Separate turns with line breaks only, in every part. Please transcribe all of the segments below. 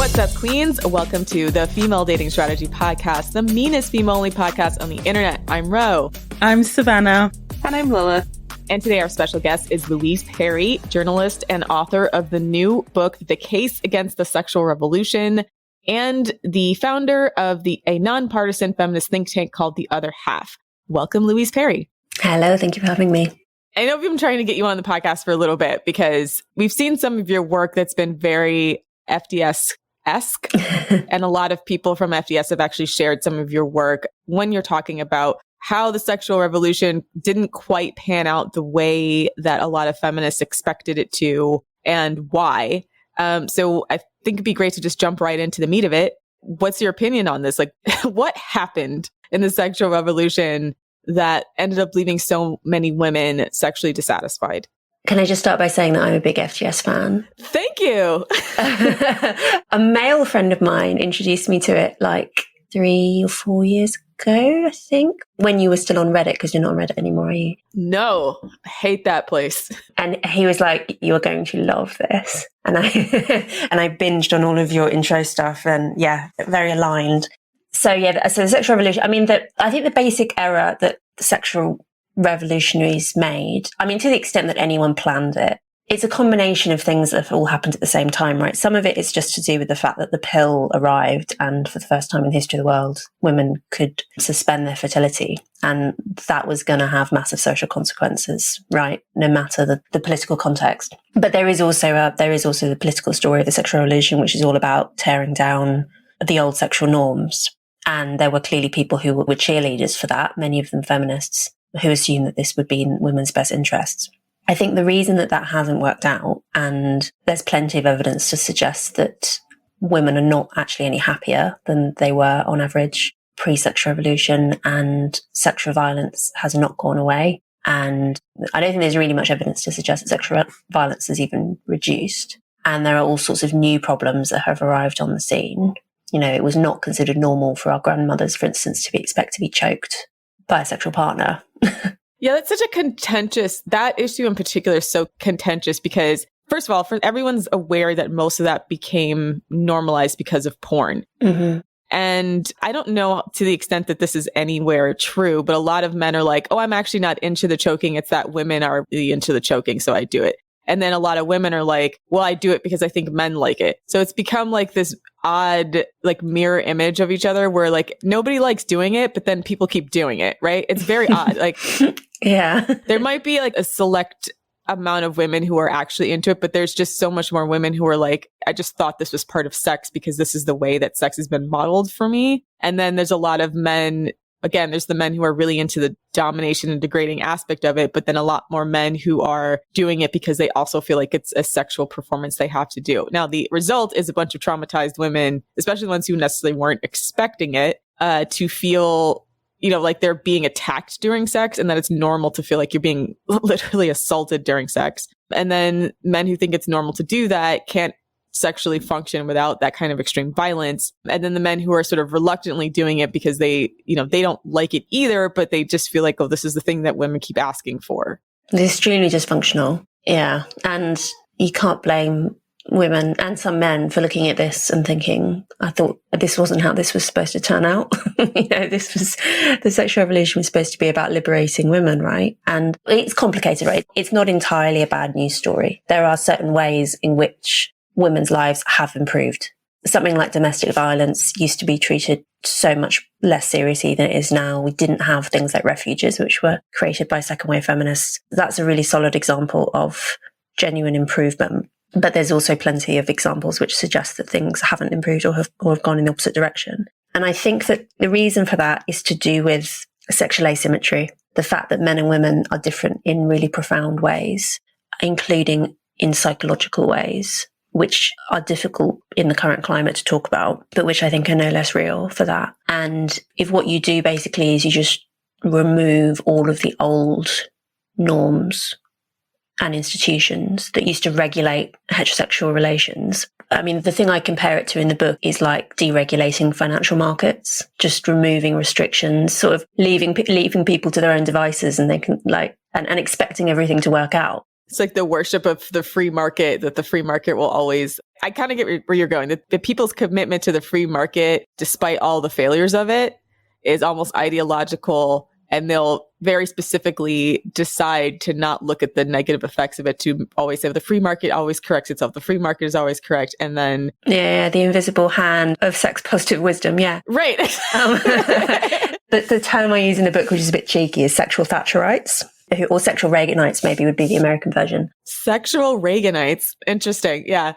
What's up, queens? Welcome to the Female Dating Strategy Podcast, the meanest female-only podcast on the internet. I'm Ro.
I'm Savannah.
And I'm Lilith.
And today our special guest is Louise Perry, journalist and author of the new book, The Case Against the Sexual Revolution, and the founder of a nonpartisan feminist think tank called The Other Half. Welcome, Louise Perry.
Hello, thank you for having me.
I know we've been trying to get you on the podcast for a little bit because we've seen some of your work that's been very FDS-esque, and a lot of people from FDS have actually shared some of your work when you're talking about how the sexual revolution didn't quite pan out the way that a lot of feminists expected it to, and why. So I think it'd be great to just jump right into the meat of it. What's your opinion on this? Like, what happened in the sexual revolution that ended up leaving so many women sexually dissatisfied?
Can I just start by saying that I'm a big FGS fan?
Thank you.
A male friend of mine introduced me to it like 3 or 4 years ago, I think, when you were still on Reddit, because you're not on Reddit anymore, are you?
No, I hate that place.
And he was like, "You're going to love this." And I binged on all of your intro stuff, and yeah, very aligned. So the sexual revolution, I think the basic error that the sexual revolutionaries made, to the extent that anyone planned it, it's a combination of things that have all happened at the same time, right? Some of it is just to do with the fact that the pill arrived, and for the first time in the history of the world, women could suspend their fertility. And that was going to have massive social consequences, right? No matter the political context. But there is also the political story of the sexual revolution, which is all about tearing down the old sexual norms. And there were clearly people who were cheerleaders for that, many of them feminists, who assumed that this would be in women's best interests. I think the reason that hasn't worked out, and there's plenty of evidence to suggest that women are not actually any happier than they were on average pre-sexual revolution, and sexual violence has not gone away. And I don't think there's really much evidence to suggest that sexual violence has even reduced. And there are all sorts of new problems that have arrived on the scene. You know, it was not considered normal for our grandmothers, for instance, to expect to be choked by a sexual partner.
Yeah, that's such a that issue in particular is so contentious because, first of all, everyone's aware that most of that became normalized because of porn.
Mm-hmm.
And I don't know to the extent that this is anywhere true, but a lot of men are like, oh, I'm actually not into the choking. It's that women are really into the choking, so I do it. And then a lot of women are like, well, I do it because I think men like it. So it's become like this odd, like mirror image of each other where like nobody likes doing it, but then people keep doing it, right? It's very odd. Like,
yeah,
there might be like a select amount of women who are actually into it, but there's just so much more women who are like, I just thought this was part of sex because this is the way that sex has been modeled for me. And then there's a lot of men. Again, there's the men who are really into the domination and degrading aspect of it, but then a lot more men who are doing it because they also feel like it's a sexual performance they have to do. Now, the result is a bunch of traumatized women, especially the ones who necessarily weren't expecting it, to feel, like they're being attacked during sex and that it's normal to feel like you're being literally assaulted during sex. And then men who think it's normal to do that can't sexually function without that kind of extreme violence. And then the men who are sort of reluctantly doing it because they don't like it either, but they just feel like, oh, this is the thing that women keep asking for.
It's extremely dysfunctional. Yeah. And you can't blame women and some men for looking at this and thinking, I thought this wasn't how this was supposed to turn out. The sexual revolution was supposed to be about liberating women, right? And it's complicated, right? It's not entirely a bad news story. There are certain ways in which women's lives have improved. Something like domestic violence used to be treated so much less seriously than it is now. We didn't have things like refuges, which were created by second wave feminists. That's a really solid example of genuine improvement. But there's also plenty of examples which suggest that things haven't improved or have gone in the opposite direction. And I think that the reason for that is to do with sexual asymmetry, the fact that men and women are different in really profound ways, including in psychological ways, which are difficult in the current climate to talk about, but which I think are no less real for that. And if what you do basically is you just remove all of the old norms and institutions that used to regulate heterosexual relations. The thing I compare it to in the book is like deregulating financial markets, just removing restrictions, sort of leaving people to their own devices, and they can and expecting everything to work out.
It's like the worship of the free market, that the free market will always I kind of get where you're going. The people's commitment to the free market, despite all the failures of it, is almost ideological. And they'll very specifically decide to not look at the negative effects of it, to always say the free market always corrects itself. The free market is always correct. And then...
Yeah, the invisible hand of sex positive wisdom. Yeah.
Right.
The term I use in the book, which is a bit cheeky, is sexual Thatcherites. Or sexual Reaganites, maybe, would be the American version.
Sexual Reaganites. Interesting. Yeah.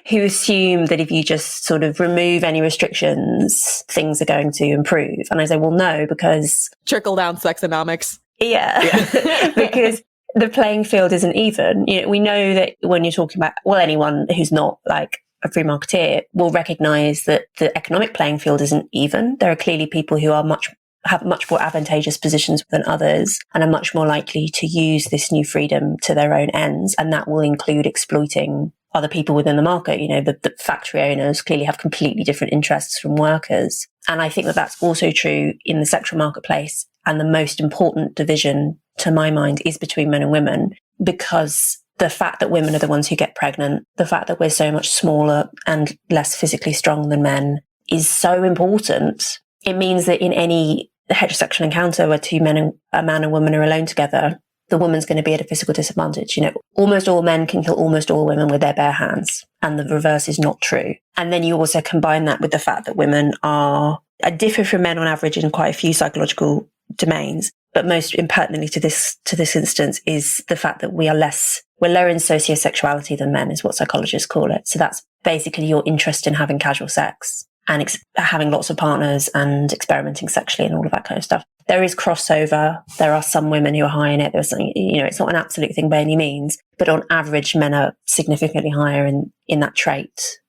Who assume that if you just sort of remove any restrictions, things are going to improve. And I say, well, no, because...
Trickle down sexonomics.
Yeah. Because the playing field isn't even. You know, we know that when you're talking about, well, anyone who's not like a free marketeer will recognize that the economic playing field isn't even. There are clearly people who are have much more advantageous positions than others and are much more likely to use this new freedom to their own ends. And that will include exploiting other people within the market. You know, the factory owners clearly have completely different interests from workers. And I think that that's also true in the sexual marketplace. And the most important division, to my mind, is between men and women, because the fact that women are the ones who get pregnant, the fact that we're so much smaller and less physically strong than men is so important. It means that in any heterosexual encounter where a man and woman are alone together, the woman's going to be at a physical disadvantage. You know, almost all men can kill almost all women with their bare hands, and the reverse is not true. And then you also combine that with the fact that women are differ from men on average in quite a few psychological domains. But most impertinently to this instance is the fact that we're lower in sociosexuality than men, is what psychologists call it. So that's basically your interest in having casual sex and having lots of partners and experimenting sexually and all of that kind of stuff. There is crossover. There are some women who are high in it. There's something, you know, it's not an absolute thing by any means, but on average, men are significantly higher in that trait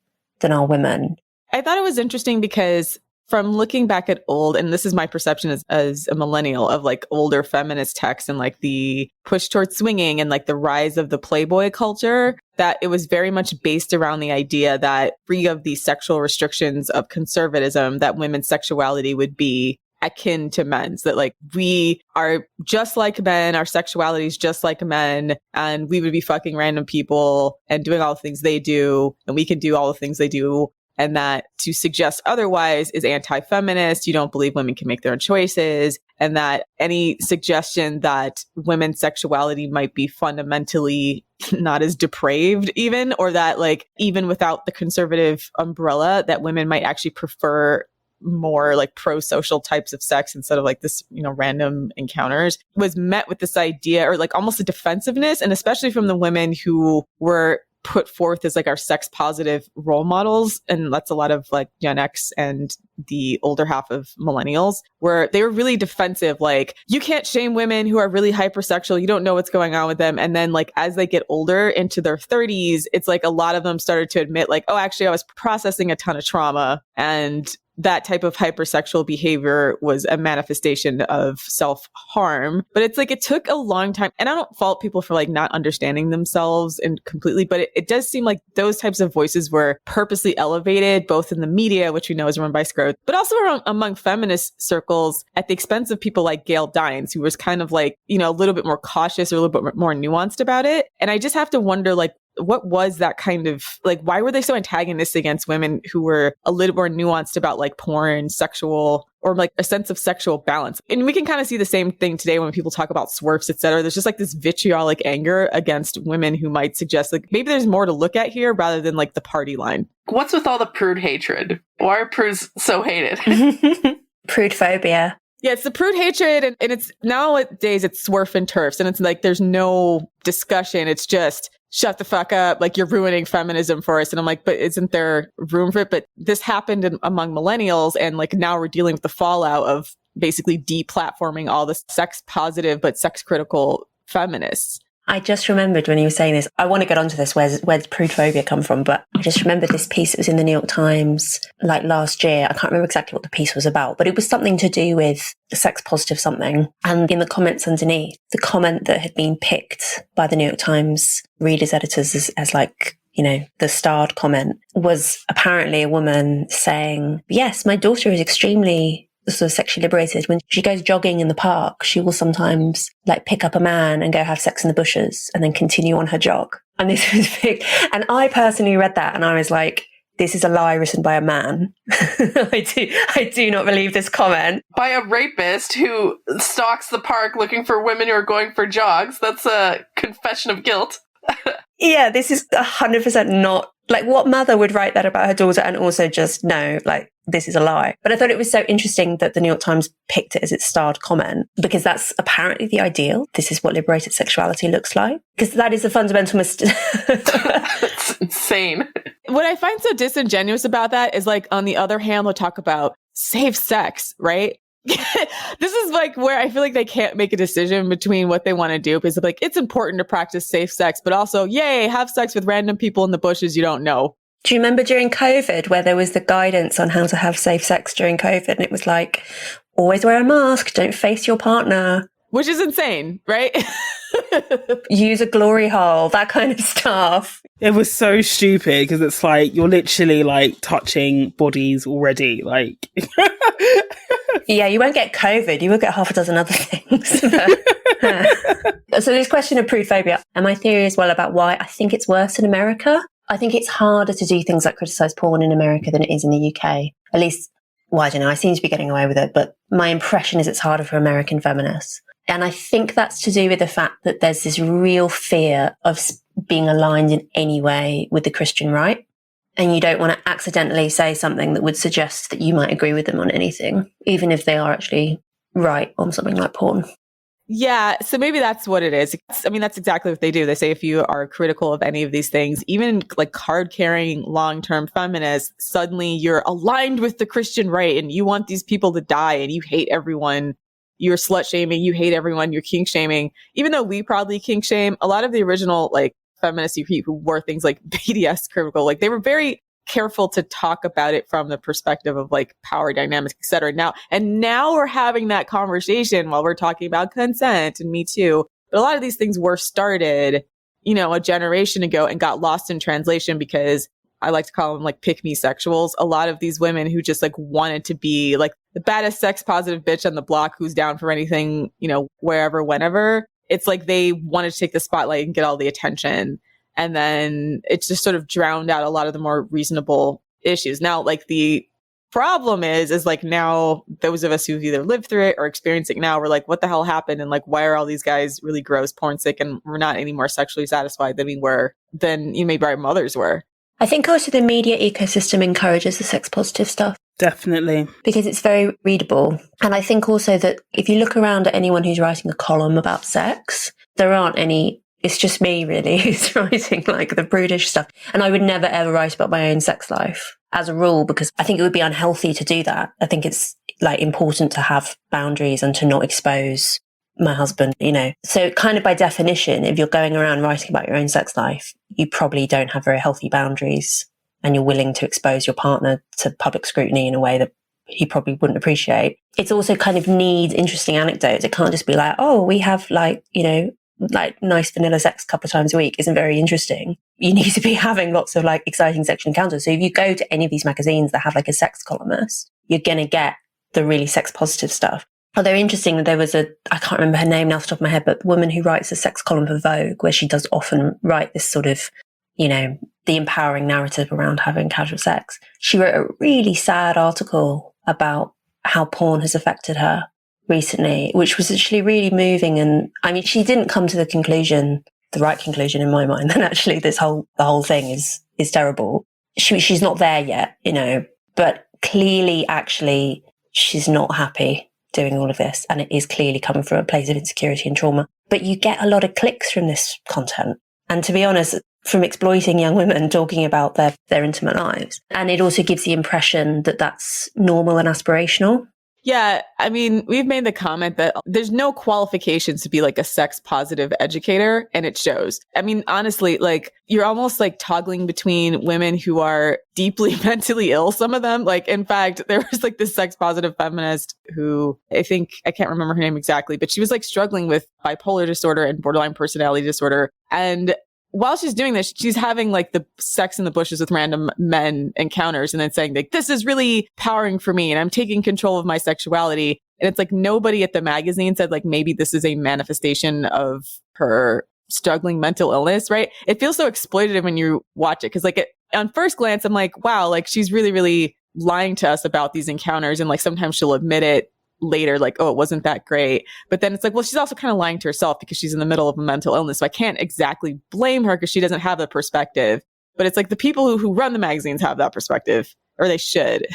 than are women.
I thought it was interesting because from looking back at old, and this is my perception as a millennial, of like older feminist texts and like the push towards swinging and like the rise of the Playboy culture, that it was very much based around the idea that free of the sexual restrictions of conservatism, that women's sexuality would be akin to men's, that like we are just like men, our sexuality is just like men, and we would be fucking random people and doing all the things they do, and we can do all the things they do. And that to suggest otherwise is anti-feminist. You don't believe women can make their own choices. And that any suggestion that women's sexuality might be fundamentally not as depraved even, or that like even without the conservative umbrella, that women might actually prefer more like pro-social types of sex instead of like this, you know, random encounters, was met with this idea or like almost a defensiveness. And especially from the women who were put forth as like our sex positive role models. And that's a lot of like Gen X and the older half of millennials, where they were really defensive. Like, you can't shame women who are really hypersexual. You don't know what's going on with them. And then like, as they get older into their 30s, it's like a lot of them started to admit like, oh, actually I was processing a ton of trauma, and that type of hypersexual behavior was a manifestation of self-harm. But it's like, it took a long time. And I don't fault people for like not understanding themselves and completely, but it does seem like those types of voices were purposely elevated, both in the media, which we know is run by Scrooge, but also among feminist circles at the expense of people like Gail Dines, who was kind of like, you know, a little bit more cautious or a little bit more nuanced about it. And I just have to wonder, like, what was that kind of like, why were they so antagonistic against women who were a little more nuanced about like porn, sexual, or like a sense of sexual balance? And we can kind of see the same thing today when people talk about SWERFs, et cetera. There's just like this vitriolic anger against women who might suggest like maybe there's more to look at here rather than like the party line.
What's with all the prude hatred? Why are prudes so hated?
Prude phobia.
Yeah, it's the prude hatred, and it's nowadays it's SWERF and TERFs, and it's like there's no discussion. It's just shut the fuck up, like you're ruining feminism for us. And I'm like, but isn't there room for it? But this happened among millennials, and like now we're dealing with the fallout of basically deplatforming all the sex positive but sex critical feminists.
I just remembered when you were saying this, I want to get onto this, where's prude phobia come from, but I just remembered this piece that was in the New York Times like last year. I can't remember exactly what the piece was about, but it was something to do with sex positive something. And in the comments underneath, the comment that had been picked by the New York Times readers, editors as like, you know, the starred comment was apparently a woman saying, yes, my daughter is extremely sort of sexually liberated. When she goes jogging in the park, she will sometimes like pick up a man and go have sex in the bushes and then continue on her jog. And this was big. And I personally read that and I was like, this is a lie written by a man. I do not believe this comment.
By a rapist who stalks the park looking for women who are going for jogs. That's a confession of guilt.
Yeah, this is 100% not, like, what mother would write that about her daughter and also just, no, like, this is a lie. But I thought it was so interesting that the New York Times picked it as its starred comment, because that's apparently the ideal. This is what liberated sexuality looks like. Because that is a fundamental mistake.
That's insane.
What I find so disingenuous about that is, like, on the other hand, we'll talk about safe sex, right? This is like where I feel like they can't make a decision between what they want to do, because like it's important to practice safe sex, but also, yay, have sex with random people in the bushes you don't know.
Do you remember during COVID where there was the guidance on how to have safe sex during COVID? And it was like, always wear a mask, don't face your partner.
Which is insane, right?
Use a glory hole, that kind of stuff.
It was so stupid because it's like you're literally like touching bodies already. Like,
yeah, you won't get COVID. You will get half a dozen other things. So this question of prude phobia, and my theory as well about why I think it's worse in America. I think it's harder to do things like criticize porn in America than it is in the UK. At least, well, I don't know. I seem to be getting away with it, but my impression is it's harder for American feminists. And I think that's to do with the fact that there's this real fear of being aligned in any way with the Christian right. And you don't want to accidentally say something that would suggest that you might agree with them on anything, even if they are actually right on something like porn.
Yeah, so maybe that's what it is. I mean, that's exactly what they do. They say if you are critical of any of these things, even like card-carrying long-term feminists, suddenly you're aligned with the Christian right and you want these people to die and you hate everyone. You're slut shaming, you hate everyone, you're kink shaming. Even though we proudly kink shame, a lot of the original like feminists who wore things like BDS critical, like they were very careful to talk about it from the perspective of like power dynamics, et cetera. Now we're having that conversation while we're talking about consent and Me Too. But a lot of these things were started, a generation ago and got lost in translation because I like to call them like pick-me sexuals. A lot of these women who just like wanted to be like the baddest sex positive bitch on the block who's down for anything, wherever, whenever. It's like they wanted to take the spotlight and get all the attention. And then it's just sort of drowned out a lot of the more reasonable issues. Now, like the problem is like now those of us who've either lived through it or experienced it now, we're like, what the hell happened? And like, why are all these guys really gross, porn sick, and we're not any more sexually satisfied than maybe our mothers were?
I think also the media ecosystem encourages the sex positive stuff.
Definitely.
Because it's very readable. And I think also that if you look around at anyone who's writing a column about sex, there aren't any. It's just me, really, who's writing like the prudish stuff. And I would never, ever write about my own sex life as a rule, because I think it would be unhealthy to do that. I think it's like important to have boundaries and to not expose my husband, So kind of by definition, if you're going around writing about your own sex life, you probably don't have very healthy boundaries and you're willing to expose your partner to public scrutiny in a way that he probably wouldn't appreciate. It's also kind of needs interesting anecdotes. It can't just be like, oh, we have like nice vanilla sex a couple of times a week isn't very interesting. You need to be having lots of like exciting sexual encounters. So if you go to any of these magazines that have like a sex columnist, you're going to get the really sex positive stuff. Although interesting that there was I can't remember her name now off the top of my head, but the woman who writes a sex column for Vogue, where she does often write this sort of, the empowering narrative around having casual sex. She wrote a really sad article about how porn has affected her recently, which was actually really moving. And I mean, she didn't come to the right conclusion in my mind, that actually the whole thing is terrible. She's not there yet, but clearly actually she's not happy doing all of this. And it is clearly coming from a place of insecurity and trauma. But you get a lot of clicks from this content. And to be honest, from exploiting young women talking about their intimate lives. And it also gives the impression that that's normal and aspirational.
Yeah, I mean, we've made the comment that there's no qualifications to be like a sex positive educator, and it shows. I mean, honestly, like you're almost like toggling between women who are deeply mentally ill, some of them. Like, in fact, there was like this sex positive feminist who I can't remember her name exactly, but she was like struggling with bipolar disorder and borderline personality disorder. And while she's doing this, she's having like the sex in the bushes with random men encounters and then saying like, this is really powering for me and I'm taking control of my sexuality. And it's like nobody at the magazine said like, maybe this is a manifestation of her struggling mental illness, right? It feels so exploitative when you watch it. Cause like on first glance, I'm like, wow, like she's really, really lying to us about these encounters. And like sometimes she'll admit it later, like, oh, it wasn't that great. But then it's like, well, she's also kind of lying to herself because she's in the middle of a mental illness. So I can't exactly blame her because she doesn't have the perspective. But it's like the people who run the magazines have that perspective, or they should.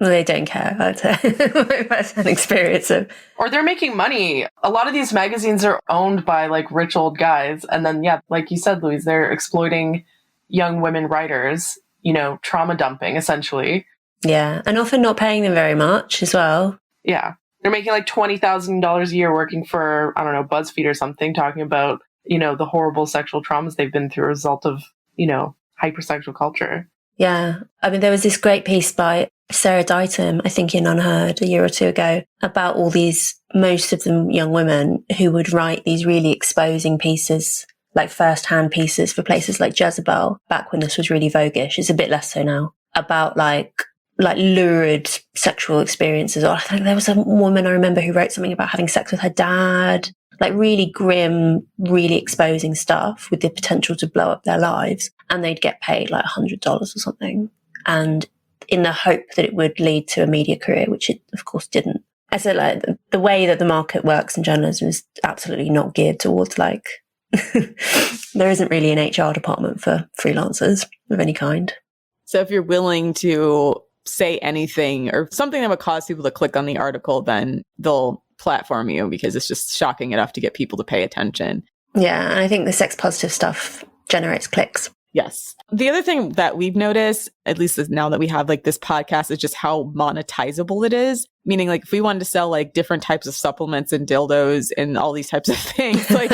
Well, they don't care about it. That's an experience of.
Or they're making money. A lot of these magazines are owned by like rich old guys. And then, yeah, like you said, Louise, they're exploiting young women writers, you know, trauma dumping essentially.
Yeah. And often not paying them very much as well.
Yeah. They're making like $20,000 a year working for, I don't know, BuzzFeed or something, talking about, you know, the horrible sexual traumas they've been through as a result of, you know, hypersexual culture.
Yeah. I mean, there was this great piece by Sarah Ditum, I think in Unheard a year or two ago, about all these, most of them young women who would write these really exposing pieces, like first-hand pieces for places like Jezebel, back when this was really voguish. It's a bit less so now, about like lurid sexual experiences. Or I think there was a woman I remember who wrote something about having sex with her dad, like really grim, really exposing stuff with the potential to blow up their lives. And they'd get paid like $100 or something. And in the hope that it would lead to a media career, which it of course didn't. I said, like, the way that the market works in journalism is absolutely not geared towards like, there isn't really an HR department for freelancers of any kind.
So if you're willing to say anything or something that would cause people to click on the article, then they'll platform you because it's just shocking enough to get people to pay attention.
Yeah. And I think the sex positive stuff generates clicks.
Yes. The other thing that we've noticed, at least now that we have like this podcast, is just how monetizable it is. Meaning like if we wanted to sell like different types of supplements and dildos and all these types of things, like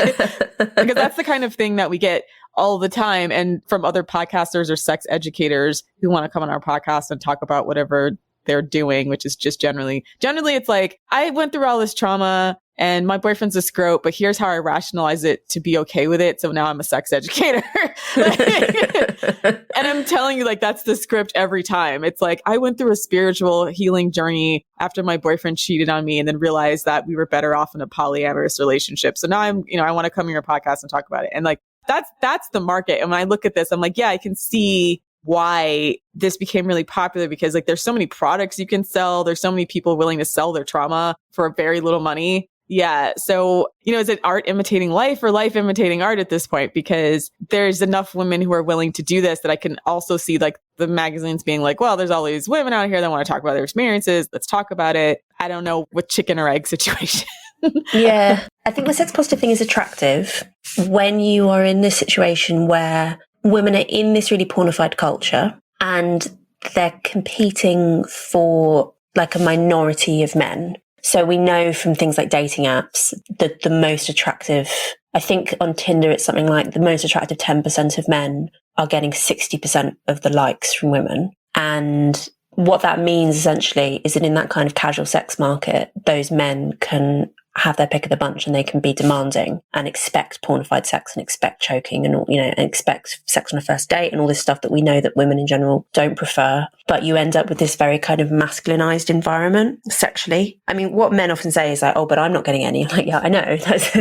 because that's the kind of thing that we get all the time. And from other podcasters or sex educators who want to come on our podcast and talk about whatever they're doing, which is just generally it's like, I went through all this trauma and my boyfriend's a scrote, but here's how I rationalize it to be okay with it. So now I'm a sex educator. And I'm telling you, like, that's the script every time. It's like, I went through a spiritual healing journey after my boyfriend cheated on me and then realized that we were better off in a polyamorous relationship. So now I'm, you know, I want to come on your podcast and talk about it. And like, that's the market. And when I look at this, I'm like, yeah, I can see why this became really popular because like there's so many products you can sell. There's so many people willing to sell their trauma for very little money. Yeah. So, you know, is it art imitating life or life imitating art at this point? Because there's enough women who are willing to do this that I can also see like the magazines being like, well, there's all these women out here that want to talk about their experiences. Let's talk about it. I don't know, with chicken or egg situation.
Yeah. I think the sex positive thing is attractive when you are in this situation where women are in this really pornified culture and they're competing for like a minority of men. So we know from things like dating apps that the most attractive, I think on Tinder, it's something like the most attractive 10% of men are getting 60% of the likes from women. And what that means essentially is that in that kind of casual sex market, those men can have their pick of the bunch and they can be demanding and expect pornified sex and expect choking and, you know, and expect sex on a first date and all this stuff that we know that women in general don't prefer. But you end up with this very kind of masculinized environment sexually. I mean, what men often say is like, oh, but I'm not getting any. Like, yeah, I know. That's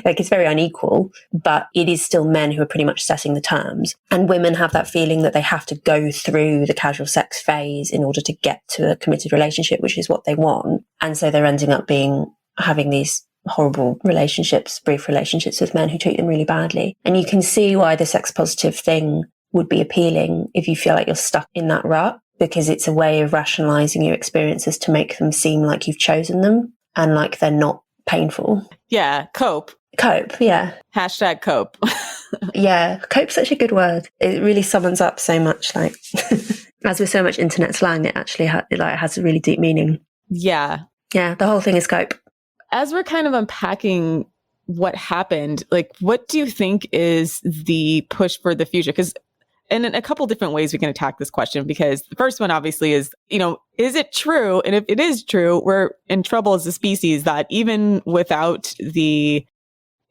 like, it's very unequal, but it is still men who are pretty much setting the terms. And women have that feeling that they have to go through the casual sex phase in order to get to a committed relationship, which is what they want. And so they're ending up having these horrible relationships, brief relationships with men who treat them really badly. And you can see why the sex positive thing would be appealing if you feel like you're stuck in that rut, because it's a way of rationalizing your experiences to make them seem like you've chosen them and like they're not painful.
Yeah. Cope.
Yeah.
Hashtag cope.
Yeah. Cope's such a good word. It really summons up so much, like, as with so much internet slang, it actually has a really deep meaning.
Yeah.
Yeah. The whole thing is cope.
As we're kind of unpacking what happened, like, what do you think is the push for the future? Because in a couple different ways we can attack this question, because the first one obviously is, you know, is it true? And if it is true, we're in trouble as a species that even without the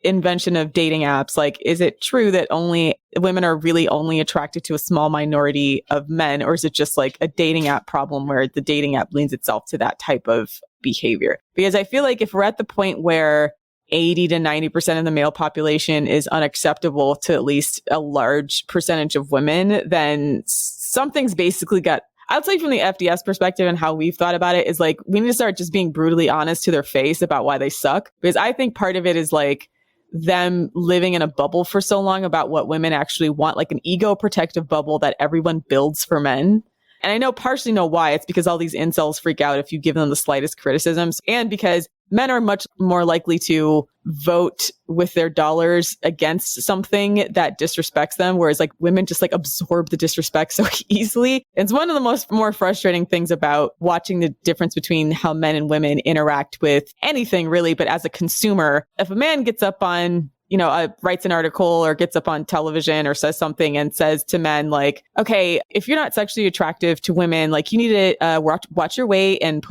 invention of dating apps, like, is it true that only women are really only attracted to a small minority of men? Or is it just like a dating app problem where the dating app leans itself to that type of behavior? Because I feel like if we're at the point where 80 to 90% of the male population is unacceptable to at least a large percentage of women, then something's basically got, I'd say from the FDS perspective and how we've thought about it is like, we need to start just being brutally honest to their face about why they suck. Because I think part of it is like them living in a bubble for so long about what women actually want, like an ego protective bubble that everyone builds for men. And I know partially know why. It's because all these incels freak out if you give them the slightest criticisms, and because men are much more likely to vote with their dollars against something that disrespects them, whereas like women just like absorb the disrespect so easily. It's one of the more frustrating things about watching the difference between how men and women interact with anything really. But as a consumer, if a man gets up on, writes an article or gets up on television or says something and says to men like, okay, if you're not sexually attractive to women, like you need to watch your weight and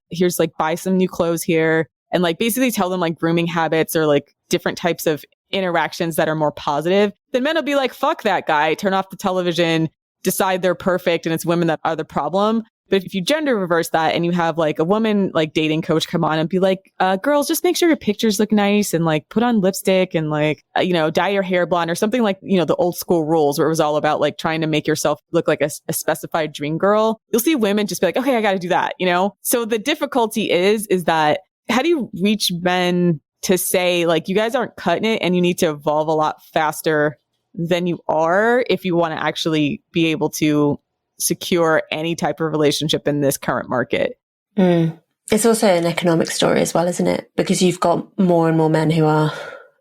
here's like buy some new clothes here, and like basically tell them like grooming habits or like different types of interactions that are more positive, then men will be like, fuck that guy, turn off the television, decide they're perfect and it's women that are the problem. But if you gender reverse that and you have like a woman like dating coach come on and be like, girls, just make sure your pictures look nice and like put on lipstick and like, dye your hair blonde or something like, the old school rules where it was all about like trying to make yourself look like a specified dream girl. You'll see women just be like, okay, I got to do that, So the difficulty is that how do you reach men to say like, you guys aren't cutting it and you need to evolve a lot faster than you are if you want to actually be able to secure any type of relationship in this current market.
It's also an economic story as well, isn't it? Because you've got more and more men who are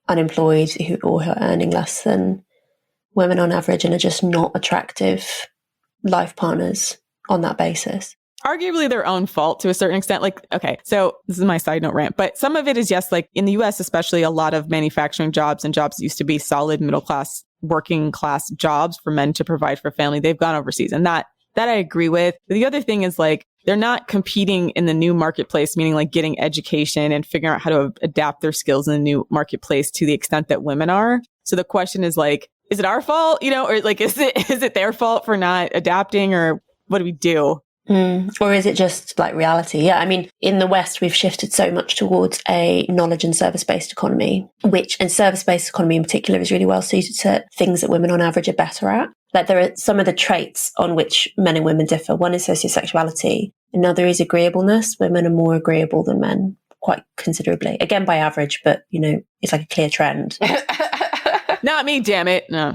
unemployed or who are earning less than women on average and are just not attractive life partners on that basis.
Arguably their own fault to a certain extent. Like, okay, so this is my side note rant, but some of it is yes, like in the US, especially a lot of manufacturing jobs and jobs that used to be solid middle class, working class jobs for men to provide for family, they've gone overseas. And that I agree with. But the other thing is like, they're not competing in the new marketplace, meaning like getting education and figuring out how to adapt their skills in the new marketplace to the extent that women are. So the question is like, is it our fault, or like, is it their fault for not adapting, or what do we do?
Or is it just like reality? Yeah, I mean, in the West, we've shifted so much towards a knowledge and service-based economy, and service-based economy in particular is really well suited to things that women on average are better at. Like there are some of the traits on which men and women differ. One is sociosexuality. Another is agreeableness. Women are more agreeable than men, quite considerably. Again, by average, but, it's like a clear trend.
Not me, damn it. No.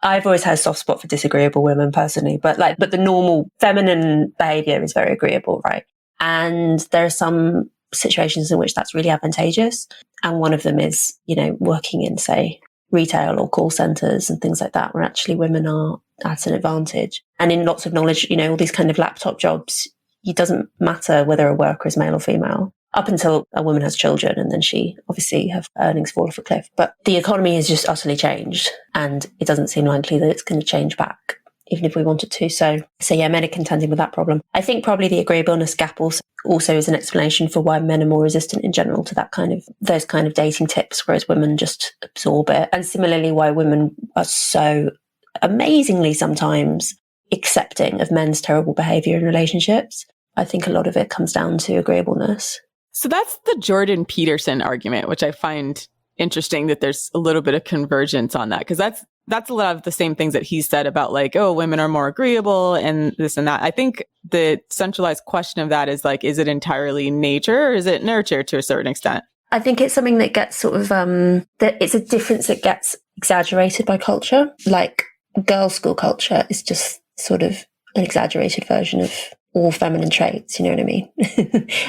I've always had a soft spot for disagreeable women personally, but the normal feminine behavior is very agreeable, right? And there are some situations in which that's really advantageous. And one of them is, working in, say, retail or call centers and things like that, where actually women are at an advantage. And in lots of knowledge, all these kind of laptop jobs, it doesn't matter whether a worker is male or female, up until a woman has children, and then she obviously have earnings fall off a cliff. But the economy has just utterly changed, and it doesn't seem likely that it's going to change back, even if we wanted to. So yeah, men are contending with that problem. I think probably the agreeableness gap also is an explanation for why men are more resistant in general to those kind of dating tips, whereas women just absorb it. And similarly, why women are so amazingly sometimes accepting of men's terrible behavior in relationships. I think a lot of it comes down to agreeableness.
So that's the Jordan Peterson argument, which I find interesting that there's a little bit of convergence on that, because that's a lot of the same things that he said about like, oh, women are more agreeable and this and that. I think the centralized question of that is like, is it entirely nature or is it nurture to a certain extent?
I think it's something that gets sort of, it's a difference that gets exaggerated by culture. Like girls' school culture is just sort of an exaggerated version of all feminine traits, you know what I mean?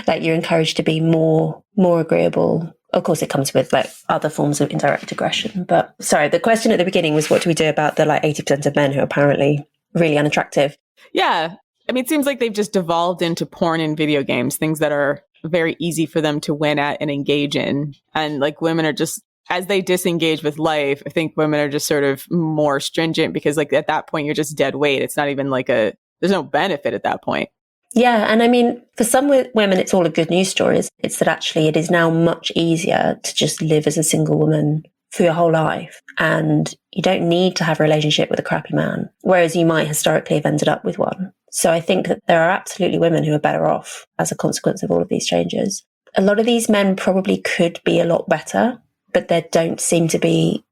Like you're encouraged to be more agreeable. Of course, it comes with like other forms of indirect aggression. But sorry, the question at the beginning was, what do we do about the like 80% of men who are apparently really unattractive?
Yeah. I mean, it seems like they've just devolved into porn and video games, things that are very easy for them to win at and engage in. And like women are just, as they disengage with life, I think women are just sort of more stringent because like at that point, you're just dead weight. It's not even like there's no benefit at that point.
Yeah. And I mean, for some women, it's all a good news stories. It's that actually it is now much easier to just live as a single woman for your whole life. And you don't need to have a relationship with a crappy man, whereas you might historically have ended up with one. So I think that there are absolutely women who are better off as a consequence of all of these changes. a lot of these men probably could be a lot better, but there don't seem to be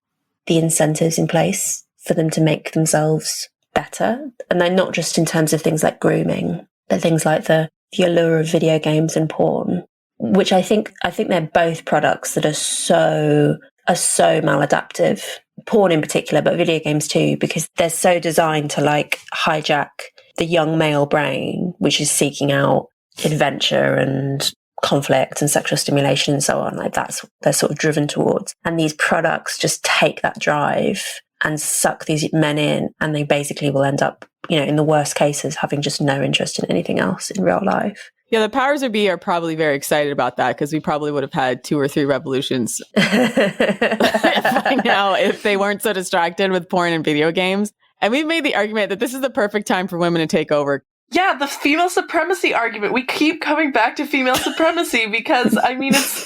the incentives in place for them to make themselves better. And they're not just in terms of things like grooming, but things like the allure of video games and porn, which I think they're both products that are so maladaptive. Porn in particular, but video games too, because they're so designed to like hijack the young male brain, which is seeking out adventure and conflict and sexual stimulation and so on. Like that's they're sort of driven towards. And these products just take that drive and suck these men in, and they basically will end up, in the worst cases, having just no interest in anything else in real life.
Yeah, the powers that be are probably very excited about that, because we probably would have had 2 or 3 revolutions by now if they weren't so distracted with porn and video games. And we've made the argument that this is the perfect time for women to take over.
Yeah, the female supremacy argument. We keep coming back to female supremacy because,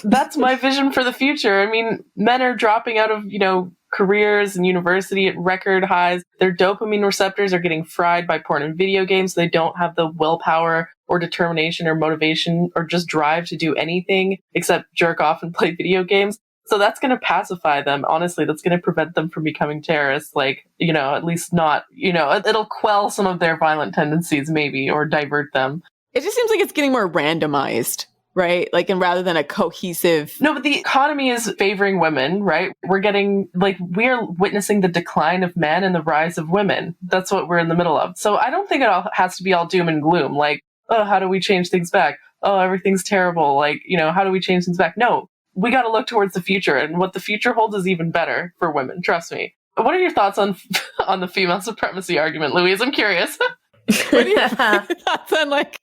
that's my vision for the future. Men are dropping out of, careers and university at record highs. Their dopamine receptors are getting fried by porn and video games. They don't have the willpower or determination or motivation or just drive to do anything except jerk off and play video games. So that's going to pacify them. Honestly, that's going to prevent them from becoming terrorists. At least not, it'll quell some of their violent tendencies maybe, or divert them.
It just seems like it's getting more randomized, right? And rather than a cohesive...
No, but the economy is favoring women, right? We're witnessing the decline of men and the rise of women. That's what we're in the middle of. So I don't think it all has to be all doom and gloom. Oh, how do we change things back? Oh, everything's terrible. How do we change things back? No, we got to look towards the future, and what the future holds is even better for women. Trust me. What are your thoughts on the female supremacy argument, Louise? I'm curious.
What are your thoughts on what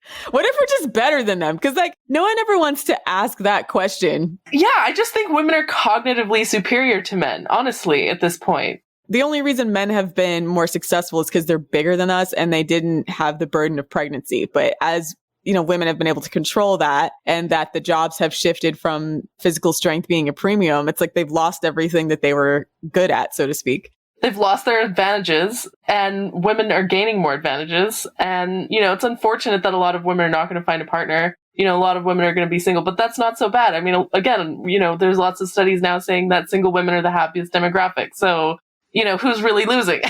if we're just better than them? Because no one ever wants to ask that question.
Yeah, I just think women are cognitively superior to men, honestly, at this point.
The only reason men have been more successful is because they're bigger than us and they didn't have the burden of pregnancy. But as women have been able to control that, and that the jobs have shifted from physical strength being a premium, it's like they've lost everything that they were good at, so to speak.
They've lost their advantages, and women are gaining more advantages. And, it's unfortunate that a lot of women are not going to find a partner. A lot of women are going to be single, but that's not so bad. Again, there's lots of studies now saying that single women are the happiest demographic. So, who's really losing?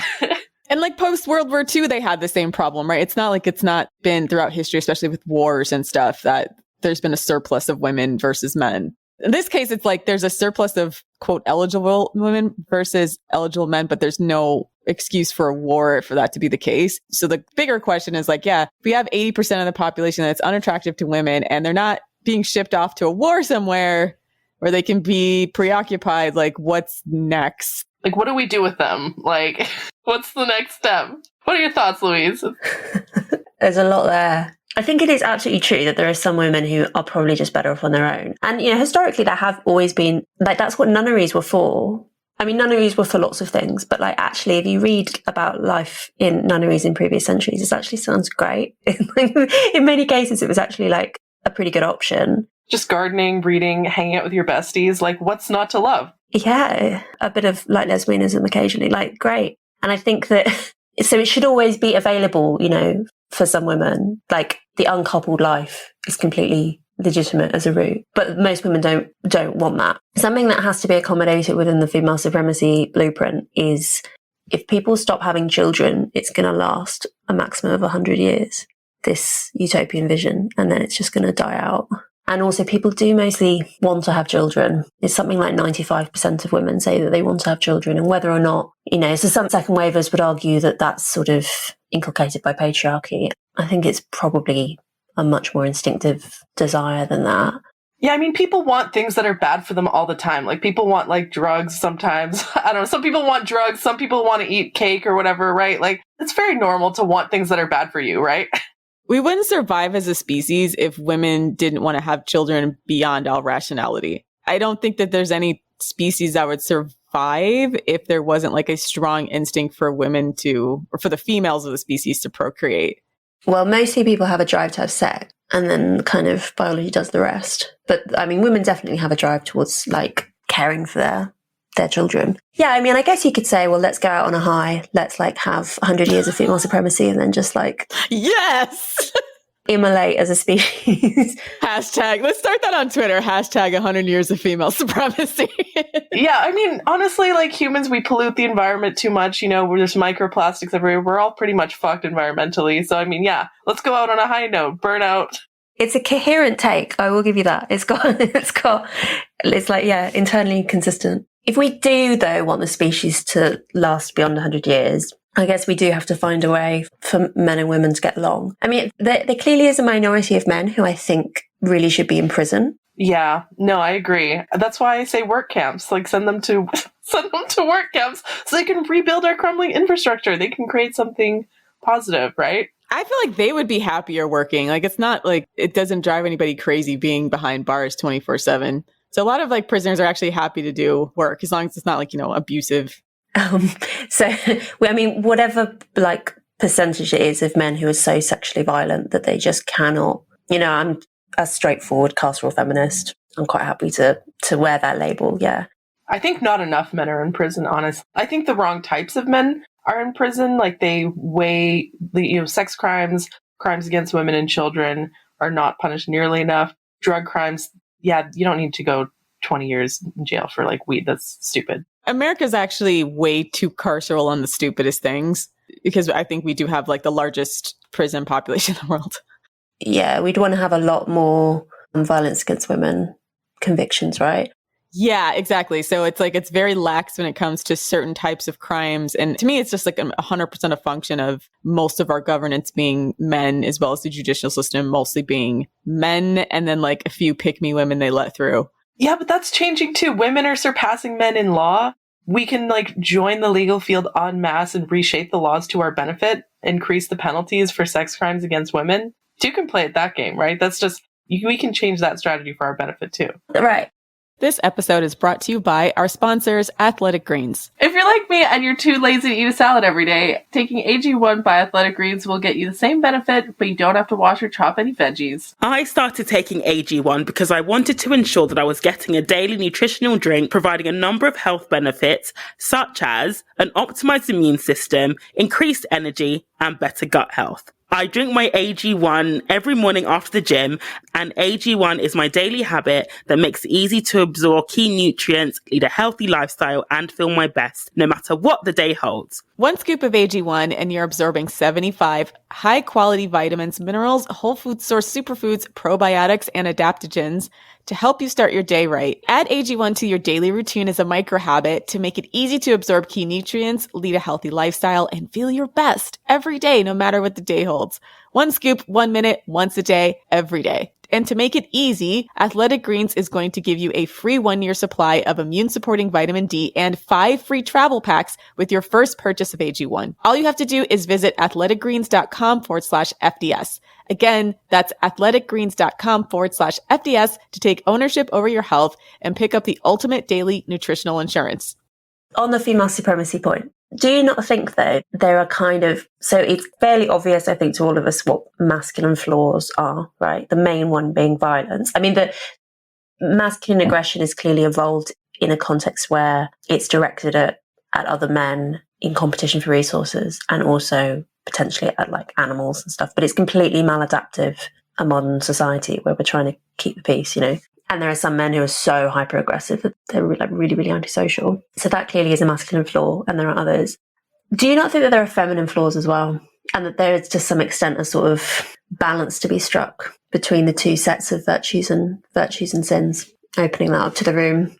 And post World War II, they had the same problem, right? It's not like it's not been throughout history, especially with wars and stuff, that there's been a surplus of women versus men. In this case, it's there's a surplus of, quote, eligible women versus eligible men, but there's no excuse for a war for that to be the case. So the bigger question is if we have 80% of the population that's unattractive to women and they're not being shipped off to a war somewhere where they can be preoccupied, what's next?
What do we do with them? What's the next step? What are your thoughts, Louise?
There's a lot there. I think it is absolutely true that there are some women who are probably just better off on their own. And, historically, there have always been, that's what nunneries were for. Nunneries were for lots of things, but actually, if you read about life in nunneries in previous centuries, it actually sounds great. In many cases, it was actually a pretty good option.
Just gardening, reading, hanging out with your besties. What's not to love?
Yeah, a bit of lesbianism occasionally, great. And I think that, so it should always be available, for some women. The uncoupled life is completely legitimate as a route, but most women don't want that. Something that has to be accommodated within the female supremacy blueprint is if people stop having children, it's going to last a maximum of 100 years, this utopian vision, and then it's just going to die out. And also people do mostly want to have children. It's something like 95% of women say that they want to have children, and whether or not, so some second wavers would argue that that's sort of inculcated by patriarchy. I think it's probably a much more instinctive desire than that.
Yeah, people want things that are bad for them all the time. People want drugs sometimes. I don't know. Some people want drugs. Some people want to eat cake or whatever, right? It's very normal to want things that are bad for you, right?
We wouldn't survive as a species if women didn't want to have children beyond all rationality. I don't think that there's any species that would survive if there wasn't a strong instinct for women or for the females of the species to procreate.
Well, mostly people have a drive to have sex, and then kind of biology does the rest. But women definitely have a drive towards caring for their children. Yeah, I guess you could say, well, let's go out on a high. Let's have 100 years of female supremacy and then just
Yes!
immolate as a species.
Hashtag, let's start that on Twitter. Hashtag 100 years of female supremacy.
Yeah, I mean, honestly, like humans, we pollute the environment too much. There's microplastics everywhere. We're all pretty much fucked environmentally. So, I mean, yeah, let's go out on a high note. Burn out.
It's a coherent take. I will give you that. It's like, yeah, internally consistent. If we do, though, want the species to last beyond 100 years, I guess we do have to find a way for men and women to get along. I mean, there clearly is a minority of men who I think really should be in prison.
Yeah, no, I agree. That's why I say work camps. Like, send them to work camps so they can rebuild our crumbling infrastructure. They can create something positive, right?
I feel like they would be happier working. Like, it's not like it doesn't drive anybody crazy being behind bars 24/7. So a lot of like prisoners are actually happy to do work as long as it's not like, abusive.
I mean, whatever like percentage it is of men who are so sexually violent that they just cannot, I'm a straightforward carceral feminist. I'm quite happy to wear that label. Yeah.
I think not enough men are in prison, honestly. I think the wrong types of men are in prison. Like they weigh the, sex crimes, crimes against women and children are not punished nearly enough. Drug crimes. Yeah. You don't need to go 20 years in jail for like weed. That's stupid.
America's actually way too carceral on the stupidest things because I think we do have like the largest prison population in the world.
Yeah, we'd want to have a lot more violence against women convictions, right?
Yeah, exactly. So it's like it's very lax when it comes to certain types of crimes. And to me, it's just like 100% a function of most of our governance being men, as well as the judicial system mostly being men, and then like a few pick-me women they let through.
Yeah, but that's changing too. Women are surpassing men in law. We can like join the legal field en masse and reshape the laws to our benefit, increase the penalties for sex crimes against women. You can play at that game, right? That's just, we can change that strategy for our benefit too.
Right.
This episode is brought to you by our sponsors, Athletic Greens.
If you're like me and you're too lazy to eat a salad every day, taking AG1 by Athletic Greens will get you the same benefit, but you don't have to wash or chop any veggies.
I started taking AG1 because I wanted to ensure that I was getting a daily nutritional drink providing a number of health benefits, such as an optimized immune system, increased energy, and better gut health. I drink my AG1 every morning after the gym, and AG1 is my daily habit that makes it easy to absorb key nutrients, lead a healthy lifestyle, and feel my best, no matter what the day holds.
1 scoop of AG1 and you're absorbing 75 high-quality vitamins, minerals, whole food source superfoods, probiotics, and adaptogens to help you start your day right. Add AG1 to your daily routine as a micro-habit to make it easy to absorb key nutrients, lead a healthy lifestyle, and feel your best every day, no matter what the day holds. 1 scoop, 1 minute, once a day, every day. And to make it easy, Athletic Greens is going to give you a free 1-year supply of immune-supporting vitamin D and 5 free travel packs with your first purchase of AG1. All you have to do is visit athleticgreens.com/FDS. Again, that's athleticgreens.com/FDS to take ownership over your health and pick up the ultimate daily nutritional insurance.
On the female supremacy point, do you not think, though, there are so it's fairly obvious, I think, to all of us what masculine flaws are, right? The main one being violence. I mean, the masculine aggression is clearly evolved in a context where it's directed at other men in competition for resources and also potentially at like animals and stuff. But it's completely maladaptive a modern society where we're trying to keep the peace, And there are some men who are so hyper-aggressive that they're like really, really antisocial. So that clearly is a masculine flaw, and there are others. Do you not think that there are feminine flaws as well? And that there is to some extent a sort of balance to be struck between the two sets of virtues and sins? Opening that up to the room.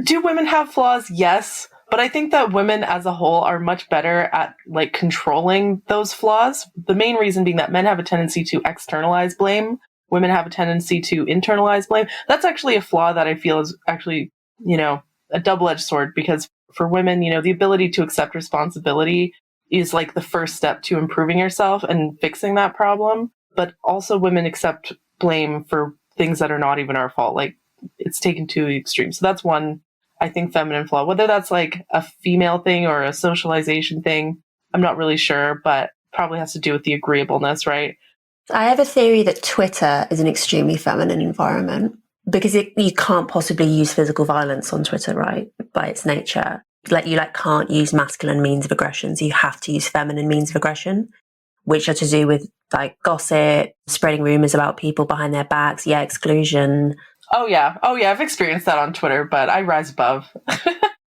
Do women have flaws? Yes. But I think that women as a whole are much better at like controlling those flaws. The main reason being that men have a tendency to externalize blame. Women have a tendency to internalize blame. That's actually a flaw that I feel is actually, a double-edged sword, because for women, the ability to accept responsibility is like the first step to improving yourself and fixing that problem. But also women accept blame for things that are not even our fault. Like it's taken to the extreme. So that's one, I think, feminine flaw. Whether that's like a female thing or a socialization thing, I'm not really sure, but probably has to do with the agreeableness, right?
I have a theory that Twitter is an extremely feminine environment because you can't possibly use physical violence on Twitter, right? By its nature. You can't use masculine means of aggression. So you have to use feminine means of aggression, which are to do with like gossip, spreading rumors about people behind their backs, exclusion.
Oh yeah, I've experienced that on Twitter, but I rise above.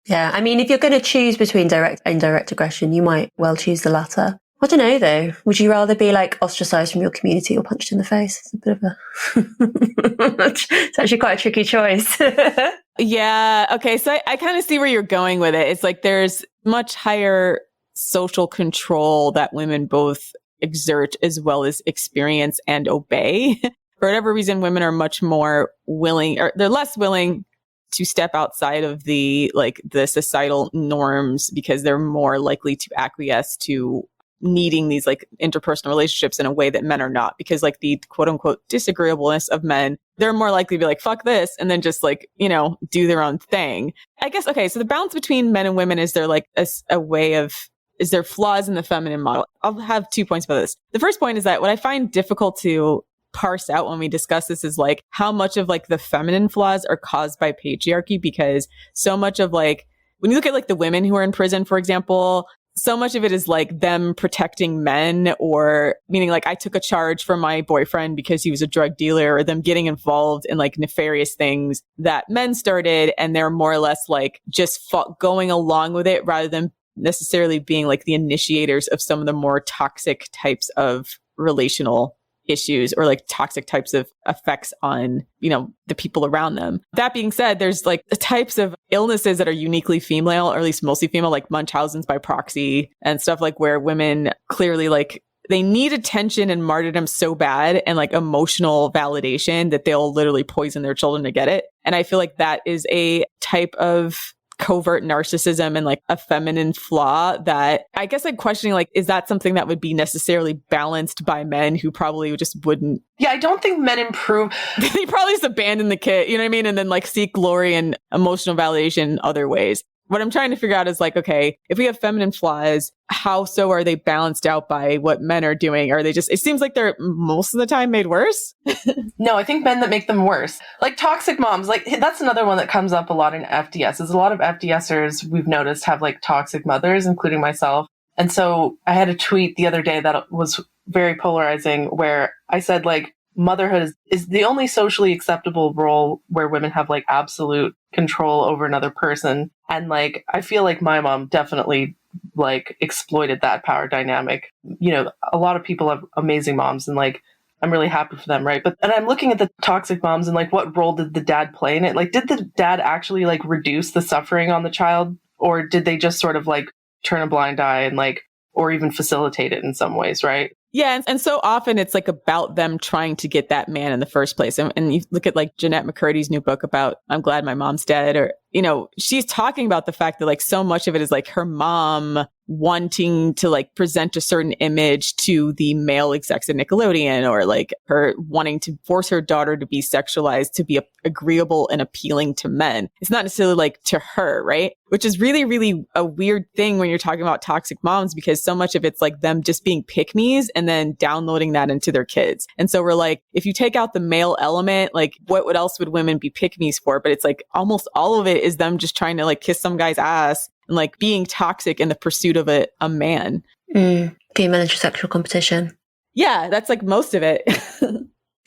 Yeah, I mean, if you're going to choose between direct and indirect aggression, you might well choose the latter. I don't know, though. Would you rather be like ostracized from your community or punched in the face? It's a bit of a... It's actually quite a tricky choice.
Yeah. Okay. So I kind of see where you're going with it. It's like there's much higher social control that women both exert as well as experience and obey. For whatever reason, women are much more willing, or they're less willing to step outside of the societal norms because they're more likely to acquiesce to needing these like interpersonal relationships in a way that men are not, because like the quote unquote disagreeableness of men, they're more likely to be like, fuck this, and then just like, do their own thing. I guess, okay, so the balance between men and women, is there like a way of, is there flaws in the feminine model? I'll have 2 points about this. The first point is that what I find difficult to parse out when we discuss this is like how much of like the feminine flaws are caused by patriarchy, because so much of like, when you look at like the women who are in prison, for example, so much of it is like them protecting men, or meaning like I took a charge from my boyfriend because he was a drug dealer, or them getting involved in like nefarious things that men started, and they're more or less like just going along with it rather than necessarily being like the initiators of some of the more toxic types of relational issues or like toxic types of effects on, the people around them. That being said, there's like the types of illnesses that are uniquely female, or at least mostly female, like Munchausen's by proxy and stuff, like where women clearly like they need attention and martyrdom so bad and like emotional validation that they'll literally poison their children to get it. And I feel like that is a type of covert narcissism and like a feminine flaw that I guess like questioning, like, is that something that would be necessarily balanced by men who probably just wouldn't?
Yeah, I don't think men improve.
They probably just abandon the kid, you know what I mean? And then like seek glory and emotional validation in other ways. What I'm trying to figure out is like, okay, if we have feminine flaws, how so are they balanced out by what men are doing? Are they just, it seems like they're most of the time made worse.
No, I think men that make them worse. Like toxic moms, like that's another one that comes up a lot in FDS. Is a lot of FDSers we've noticed have like toxic mothers, including myself. And so I had a tweet the other day that was very polarizing where I said like, motherhood is the only socially acceptable role where women have like absolute control over another person. And like, I feel like my mom definitely like exploited that power dynamic. A lot of people have amazing moms and like, I'm really happy for them. Right. And I'm looking at the toxic moms and like, what role did the dad play in it? Like, did the dad actually like reduce the suffering on the child, or did they just sort of like turn a blind eye and like, or even facilitate it in some ways? Right.
Yeah. And so often it's like about them trying to get that man in the first place. And you look at like Jeanette McCurdy's new book about I'm Glad My Mom's Dead, or, she's talking about the fact that like so much of it is like her mom wanting to like present a certain image to the male execs at Nickelodeon, or like her wanting to force her daughter to be sexualized to be agreeable and appealing to men. It's not necessarily like to her, right? Which is really, really a weird thing when you're talking about toxic moms, because so much of it's like them just being pick-me's and then downloading that into their kids. And so we're like, if you take out the male element, like what else would women be pick-me's for? But it's like almost all of it is them just trying to like kiss some guy's ass and like being toxic in the pursuit of a man.
Female intersexual competition.
Yeah, that's like most of it.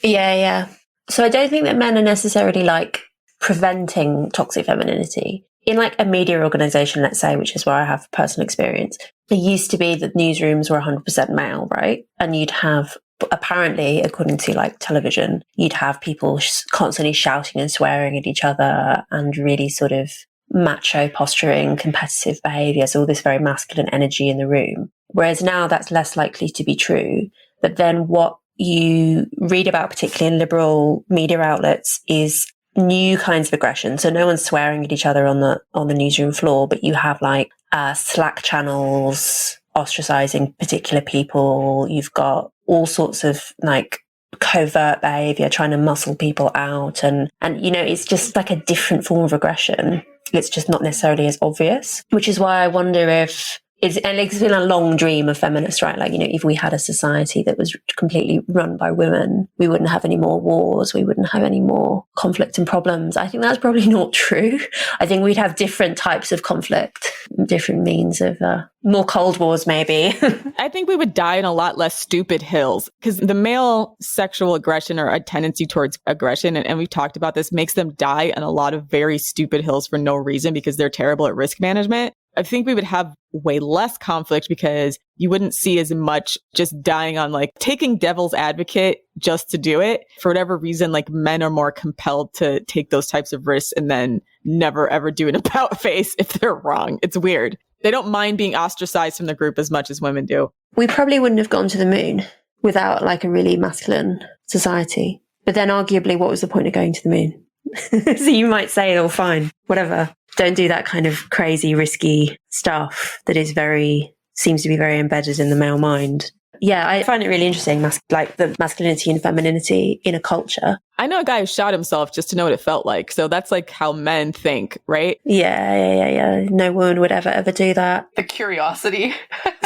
Yeah. So I don't think that men are necessarily like preventing toxic femininity. In like a media organization, let's say, which is where I have personal experience, it used to be that newsrooms were 100% male, right? And you'd have, apparently, according to like television, you'd have people constantly shouting and swearing at each other and really sort of macho posturing, competitive behaviors, all this very masculine energy in the room. Whereas now that's less likely to be true. But then what you read about, particularly in liberal media outlets, is new kinds of aggression. So no one's swearing at each other on the newsroom floor, but you have like Slack channels ostracizing particular people. You've got all sorts of like covert behavior trying to muscle people out, and it's just like a different form of aggression. It's just not necessarily as obvious, which is why I wonder if it's been a long dream of feminists, right? Like, if we had a society that was completely run by women, we wouldn't have any more wars, we wouldn't have any more conflict and problems. I think that's probably not true. I think we'd have different types of conflict, different means of more Cold Wars, maybe.
I think we would die in a lot less stupid hills, because the male sexual aggression, or a tendency towards aggression, and we've talked about this, makes them die on a lot of very stupid hills for no reason because they're terrible at risk management. I think we would have way less conflict because you wouldn't see as much just dying on like taking devil's advocate just to do it. For whatever reason, like men are more compelled to take those types of risks and then never ever do an about face if they're wrong. It's weird. They don't mind being ostracized from the group as much as women do.
We probably wouldn't have gone to the moon without like a really masculine society. But then arguably, what was the point of going to the moon? So you might say, oh, fine, whatever. Don't do that kind of crazy, risky stuff that seems to be very embedded in the male mind. Yeah, I find it really interesting, like the masculinity and femininity in a culture.
I know a guy who shot himself just to know what it felt like. So that's like how men think, right?
Yeah. No woman would ever do that.
The curiosity.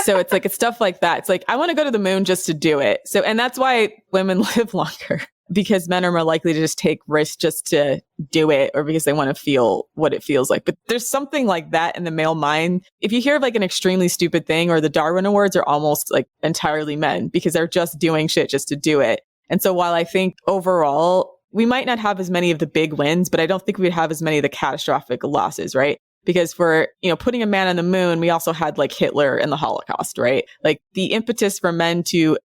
So it's stuff like that. It's like, I want to go to the moon just to do it. So, and that's why women live longer, because men are more likely to just take risks just to do it, or because they want to feel what it feels like. But there's something like that in the male mind. If you hear of like an extremely stupid thing, or the Darwin Awards are almost like entirely men because they're just doing shit just to do it. And so while I think overall we might not have as many of the big wins, but I don't think we'd have as many of the catastrophic losses, right? Because for, putting a man on the moon, we also had like Hitler and the Holocaust, right? Like the impetus for men to,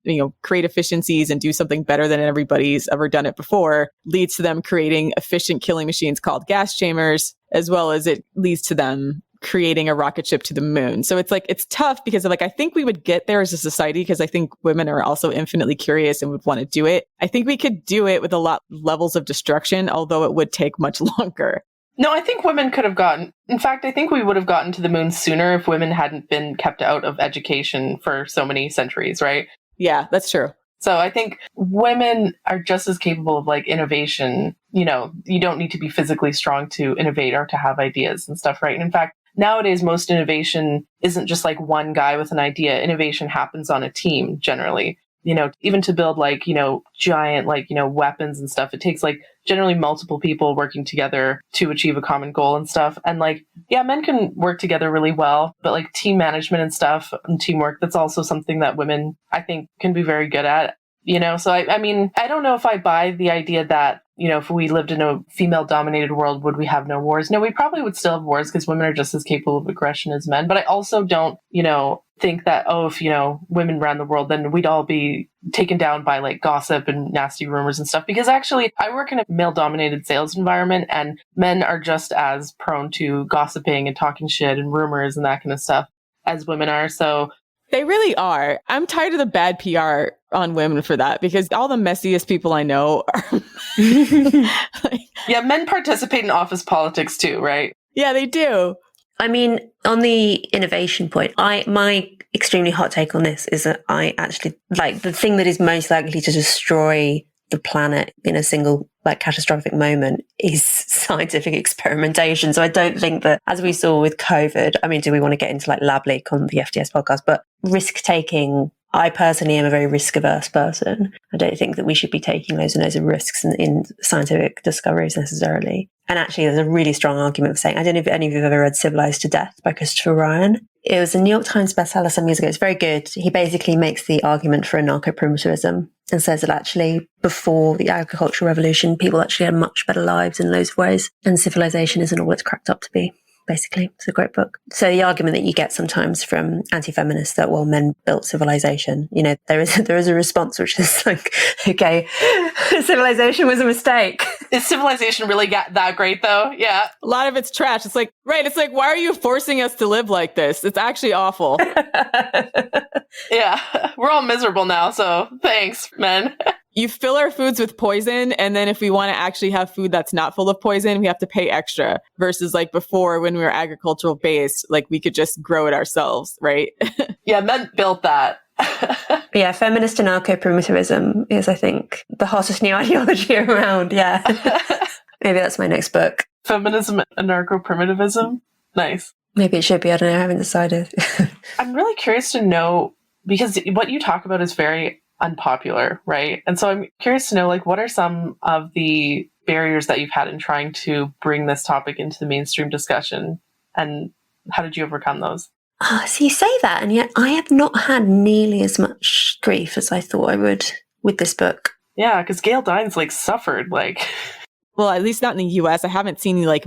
create efficiencies and do something better than everybody's ever done it before leads to them creating efficient killing machines called gas chambers, as well as it leads to them creating a rocket ship to the moon. So it's like, it's tough because of like, I think we would get there as a society because I think women are also infinitely curious and would want to do it. I think we could do it with a lot levels of destruction, although it would take much longer.
No, I think women could have in fact, I think we would have gotten to the moon sooner if women hadn't been kept out of education for so many centuries, right?
Yeah, that's true.
So I think women are just as capable of like innovation. You don't need to be physically strong to innovate or to have ideas and stuff, right? And in fact, nowadays, most innovation isn't just like one guy with an idea. Innovation happens on a team generally. Even to build like, giant, like, weapons and stuff, it takes like generally multiple people working together to achieve a common goal and stuff. And like, yeah, men can work together really well, but like team management and stuff and teamwork, that's also something that women, I think, can be very good at. So I mean, I don't know if I buy the idea that, if we lived in a female-dominated world, would we have no wars? No, we probably would still have wars because women are just as capable of aggression as men. But I also don't, think that, if, women ran the world, then we'd all be taken down by like gossip and nasty rumors and stuff. Because actually, I work in a male-dominated sales environment, and men are just as prone to gossiping and talking shit and rumors and that kind of stuff as women are. So
they really are. I'm tired of the bad PR on women for that, because all the messiest people I know are
yeah, men participate in office politics too, right?
Yeah, they do.
I mean, on the innovation point, my extremely hot take on this is that I actually like the thing that is most likely to destroy the planet in a single like catastrophic moment is scientific experimentation. So I don't think that, as we saw with COVID, I mean, do we want to get into like lab leak on the FDS podcast, but risk taking, I personally am a very risk averse person. I don't think that we should be taking loads and loads of risks in scientific discoveries necessarily. And actually, there's a really strong argument for saying, I don't know if any of you have ever read Civilized to Death by Christopher Ryan. It was a New York Times bestseller some years ago. It's very good. He basically makes the argument for anarcho-primitivism and says that actually before the agricultural revolution, people actually had much better lives in loads of ways. And civilization isn't all it's cracked up to be. Basically, it's a great book. So the argument that you get sometimes from anti-feminists that, well, men built civilization, there is a response which is like, okay, civilization was a mistake.
Is civilization really that great though? Yeah.
A lot of it's trash. It's like, right. It's like, why are you forcing us to live like this? It's actually awful.
Yeah. We're all miserable now. So thanks, men.
You fill our foods with poison, and then if we want to actually have food that's not full of poison, we have to pay extra. Versus like before, when we were agricultural based, like we could just grow it ourselves, right?
Yeah, men built that.
Yeah, feminist anarcho-primitivism is, I think, the hottest new ideology around. Yeah. Maybe that's my next book.
Feminism, anarcho-primitivism? Nice.
Maybe it should be. I don't know. I haven't decided.
I'm really curious to know, because what you talk about is very unpopular, right? And so I'm curious to know, like, what are some of the barriers that you've had in trying to bring this topic into the mainstream discussion, and how did you overcome those?
So you say that, and yet I have not had nearly as much grief as I thought I would with this book.
Yeah, because Gail Dines like suffered, like.
Well, at least not in the US. I haven't seen you like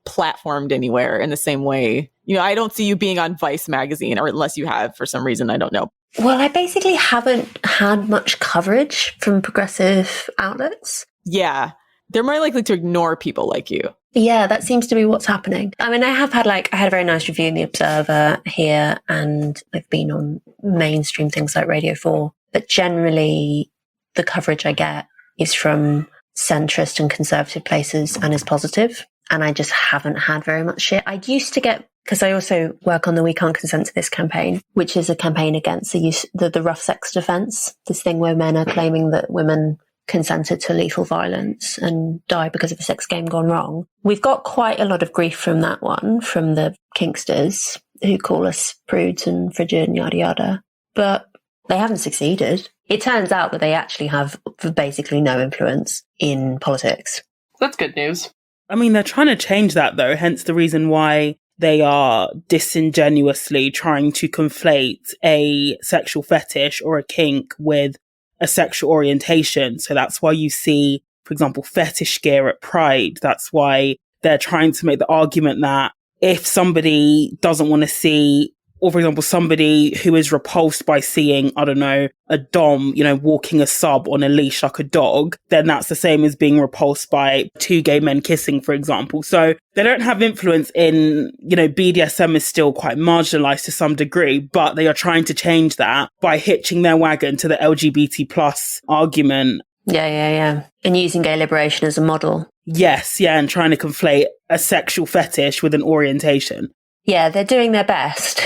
platformed anywhere in the same way. You know, I don't see you being on Vice magazine, or unless you have for some reason, I don't know.
Well, I basically haven't had much coverage from progressive outlets.
Yeah. They're more likely to ignore people like you.
Yeah, that seems to be what's happening. I mean, I had a very nice review in The Observer here, and I've been on mainstream things like Radio 4. But generally, the coverage I get is from centrist and conservative places and is positive. And I just haven't had very much shit. I used to get, because I also work on the We Can't Consent to This campaign, which is a campaign against the rough sex defense, this thing where men are claiming that women consented to lethal violence and died because of a sex game gone wrong. We've got quite a lot of grief from that one, from the Kinksters, who call us prudes and frigid and yada yada. But they haven't succeeded. It turns out that they actually have basically no influence in politics.
That's good news.
I mean, they're trying to change that, though, hence the reason why they are disingenuously trying to conflate a sexual fetish or a kink with a sexual orientation. So that's why you see, for example, fetish gear at Pride. That's why they're trying to make the argument that if somebody doesn't want to see, or for example, somebody who is repulsed by seeing, I don't know, a dom, you know, walking a sub on a leash like a dog, then that's the same as being repulsed by two gay men kissing, for example. So they don't have influence in, you know, BDSM is still quite marginalized to some degree, but they are trying to change that by hitching their wagon to the LGBT plus argument.
Yeah. And using gay liberation as a model.
Yes, yeah, and trying to conflate a sexual fetish with an orientation.
Yeah, they're doing their best,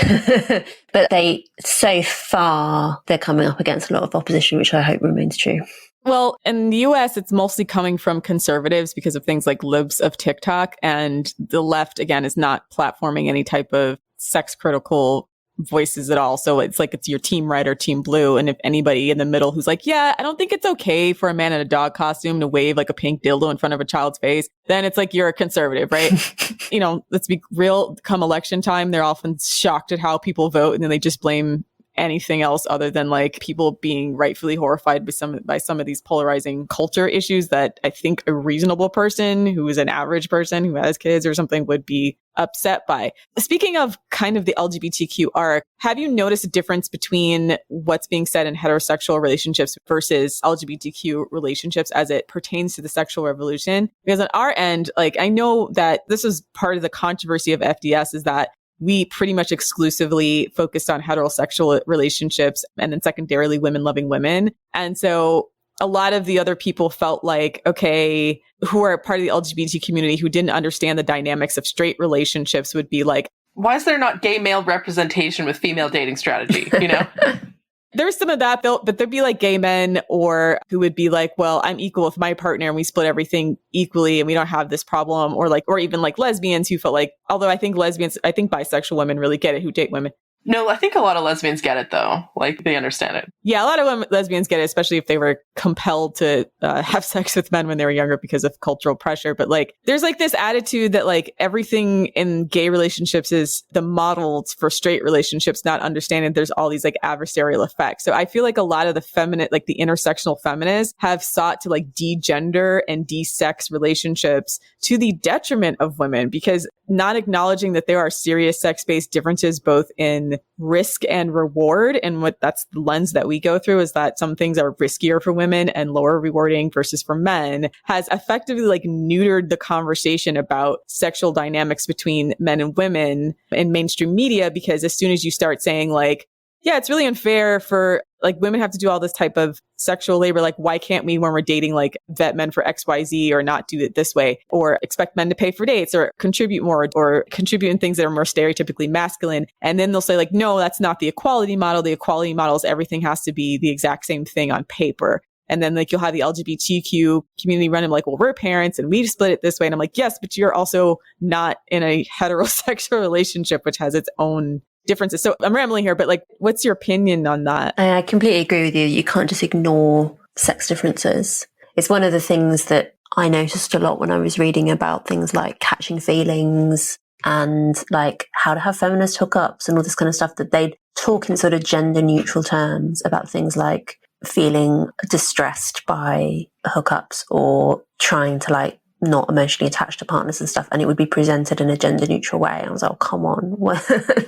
but so far, they're coming up against a lot of opposition, which I hope remains true.
Well, in the US, it's mostly coming from conservatives because of things like libs of TikTok. And the left, again, is not platforming any type of sex critical voices at all. So it's like it's your team red or team blue. And if anybody in the middle who's like, yeah, I don't think it's okay for a man in a dog costume to wave like a pink dildo in front of a child's face, then it's like you're a conservative, right? You know, let's be real. Come election time, they're often shocked at how people vote, and then they just blame anything else other than like people being rightfully horrified by some of these polarizing culture issues that I think a reasonable person who is an average person who has kids or something would be upset by. Speaking of kind of the LGBTQ arc, have you noticed a difference between what's being said in heterosexual relationships versus LGBTQ relationships as it pertains to the sexual revolution? Because on our end, like, I know that this is part of the controversy of FDS is that we pretty much exclusively focused on heterosexual relationships and then secondarily women loving women. And so a lot of the other people felt like, okay, who are part of the LGBT community who didn't understand the dynamics of straight relationships would be like,
why is there not gay male representation with female dating strategy? You know?
There's some of that, but there'd be like gay men or who would be like, well, I'm equal with my partner and we split everything equally and we don't have this problem. Or even like lesbians who felt like, although I think bisexual women really get it who date women.
No, I think a lot of lesbians get it though. Like they understand it.
Yeah, a lot of lesbians get it, especially if they were compelled to have sex with men when they were younger because of cultural pressure. But like, there's like this attitude that like everything in gay relationships is the model for straight relationships, not understanding there's all these like adversarial effects. So I feel like a lot of the feminine, like the intersectional feminists have sought to like de-gender and de-sex relationships to the detriment of women, because not acknowledging that there are serious sex-based differences both in risk and reward. And what that's the lens that we go through is that some things are riskier for women and lower rewarding versus for men has effectively like neutered the conversation about sexual dynamics between men and women in mainstream media. Because as soon as you start saying like, yeah, it's really unfair for like women have to do all this type of sexual labor. Like, why can't we, when we're dating, like vet men for XYZ or not do it this way, or expect men to pay for dates or contribute more or contribute in things that are more stereotypically masculine? And then they'll say like, no, that's not the equality model. The equality model is everything has to be the exact same thing on paper. And then like you'll have the LGBTQ community run and like, well, we're parents and we split it this way. And I'm like, yes, but you're also not in a heterosexual relationship, which has its own differences. So I'm rambling here, but like, what's your opinion on that?
I completely agree with you. You can't just ignore sex differences. It's one of the things that I noticed a lot when I was reading about things like catching feelings and like how to have feminist hookups and all this kind of stuff, that they'd talk in sort of gender neutral terms about things like feeling distressed by hookups or trying to like not emotionally attached to partners and stuff, and it would be presented in a gender neutral way. I was like, oh, come on.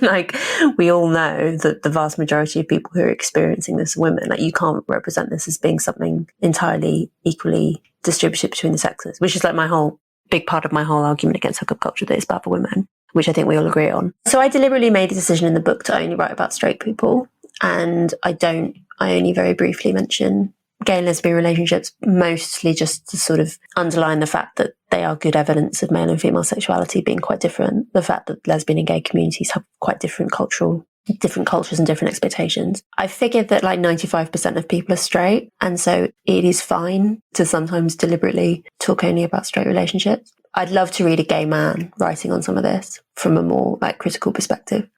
Like, we all know that the vast majority of people who are experiencing this are women. Like, you can't represent this as being something entirely equally distributed between the sexes, which is like big part of my whole argument against hookup culture, that it's bad for women, which I think we all agree on. So I deliberately made the decision in the book to only write about straight people, and I only very briefly mention gay and lesbian relationships, mostly just to sort of underline the fact that they are good evidence of male and female sexuality being quite different. The fact that lesbian and gay communities have quite different cultures and different expectations. I figured that like 95% of people are straight, and so it is fine to sometimes deliberately talk only about straight relationships. I'd love to read a gay man writing on some of this from a more like critical perspective.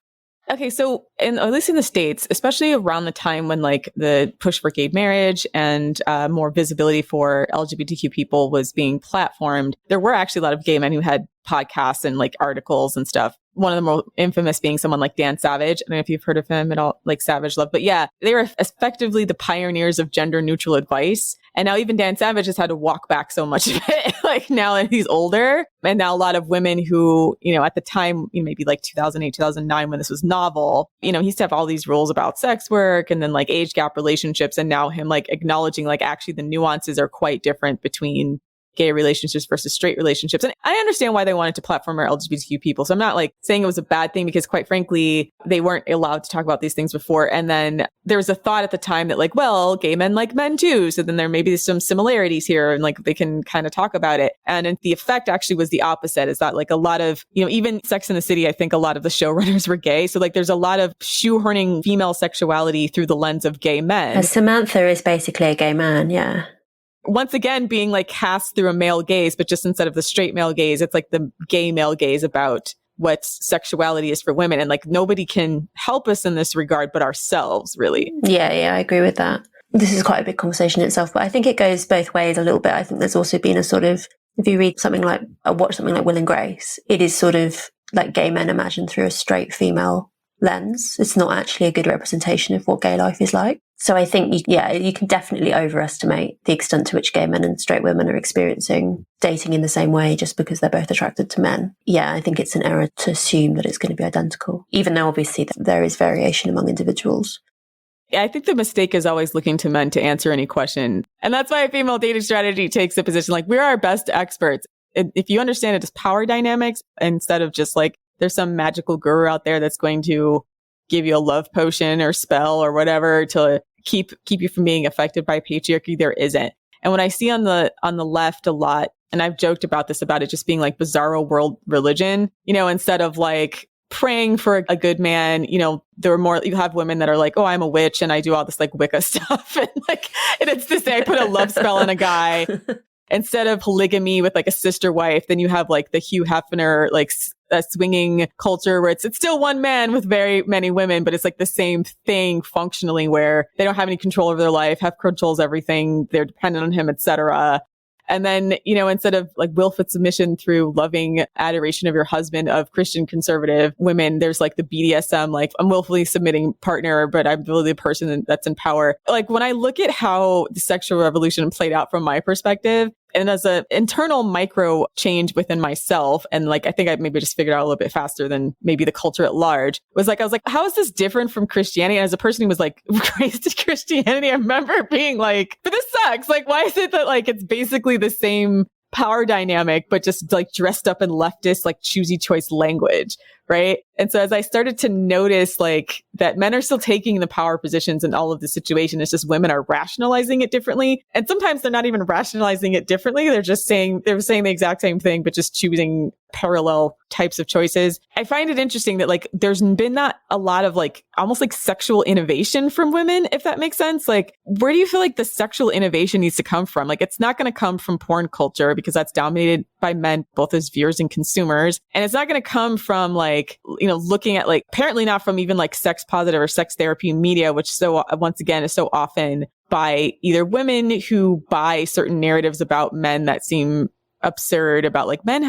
Okay, so at least in the States, especially around the time when like the push for gay marriage and more visibility for LGBTQ people was being platformed, there were actually a lot of gay men who had podcasts and like articles and stuff. One of the more infamous being someone like Dan Savage. I don't know if you've heard of him at all, like Savage Love. But yeah, they were effectively the pioneers of gender neutral advice. And now even Dan Savage has had to walk back so much of it. Like now that he's older. And now a lot of women who, you know, at the time, maybe like 2008, 2009, when this was novel, you know, he used to have all these rules about sex work and then like age gap relationships. And now him like acknowledging like actually the nuances are quite different between gay relationships versus straight relationships. And I understand why they wanted to platform our LGBTQ people. So I'm not like saying it was a bad thing, because quite frankly, they weren't allowed to talk about these things before. And then there was a thought at the time that like, well, gay men like men too. So then there may be some similarities here and like they can kind of talk about it. And the effect actually was the opposite, is that like a lot of, you know, even Sex and the City, I think a lot of the showrunners were gay. So like there's a lot of shoehorning female sexuality through the lens of gay men.
Samantha is basically a gay man, yeah.
Once again, being like cast through a male gaze, but just instead of the straight male gaze, it's like the gay male gaze about what sexuality is for women. And like nobody can help us in this regard but ourselves, really.
Yeah, I agree with that. This is quite a big conversation in itself, but I think it goes both ways a little bit. I think there's also been a sort of, if you read something like, watch something like Will and Grace, it is sort of like gay men imagined through a straight female lens. It's not actually a good representation of what gay life is like. So I think, you can definitely overestimate the extent to which gay men and straight women are experiencing dating in the same way just because they're both attracted to men. Yeah, I think it's an error to assume that it's going to be identical, even though obviously there is variation among individuals.
I think the mistake is always looking to men to answer any question. And that's why a female dating strategy takes the position like, we're our best experts. If you understand it as power dynamics, instead of just like, there's some magical guru out there that's going to give you a love potion or spell or whatever to keep you from being affected by patriarchy, there isn't. And what I see on the left a lot, and I've joked about it just being like bizarro world religion, you know, instead of like praying for a good man, you know, you have women that are like, oh, I'm a witch and I do all this like Wicca stuff. And it's to say I put a love spell on a guy. Instead of polygamy with like a sister wife, then you have like the Hugh Hefner, like a swinging culture where it's still one man with very many women, but it's like the same thing functionally, where they don't have any control over their life, Hef controls everything, they're dependent on him, etc. And then, you know, instead of like willful submission through loving adoration of your husband of Christian conservative women, there's like the BDSM, like I'm willfully submitting partner, but I'm really the person that's in power. Like when I look at how the sexual revolution played out from my perspective, and as an internal micro change within myself, and like I think I maybe just figured out a little bit faster than maybe the culture at large, I was like, how is this different from Christianity? And as a person who was like raised in Christianity, I remember being like, but this sucks. Like, why is it that like it's basically the same power dynamic, but just like dressed up in leftist, like choosy choice language, right? And so as I started to notice like that men are still taking the power positions in all of the situation, it's just women are rationalizing it differently. And sometimes they're not even rationalizing it differently. They're saying the exact same thing, but just choosing parallel types of choices. I find it interesting that like there's been not a lot of like almost like sexual innovation from women, if that makes sense. Like, where do you feel like the sexual innovation needs to come from? Like, it's not going to come from porn culture because that's dominated by men, both as viewers and consumers. And it's not going to come from like, you know, looking at like, apparently not from even like sex positive or sex therapy media, which so once again is so often by either women who buy certain narratives about men that seem absurd, about like men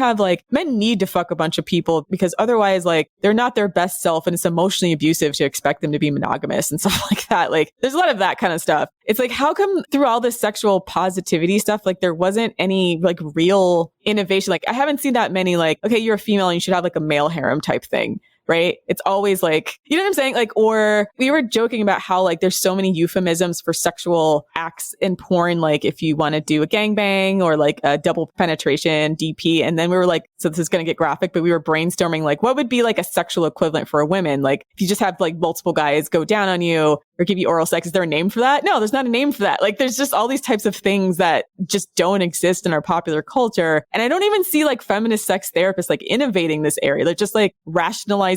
need to fuck a bunch of people because otherwise like they're not their best self and it's emotionally abusive to expect them to be monogamous and stuff like that. Like there's a lot of that kind of stuff. It's like, how come through all this sexual positivity stuff, like there wasn't any like real innovation? Like I haven't seen that many like, okay, you're a female and you should have like a male harem type thing. Right? It's always like, you know what I'm saying? Like, or we were joking about how like there's so many euphemisms for sexual acts in porn. Like if you want to do a gangbang or like a double penetration DP. And then we were like, so this is going to get graphic, but we were brainstorming like what would be like a sexual equivalent for a woman? Like if you just have like multiple guys go down on you or give you oral sex, is there a name for that? No, there's not a name for that. Like there's just all these types of things that just don't exist in our popular culture. And I don't even see like feminist sex therapists like innovating this area. They're just like rationalizing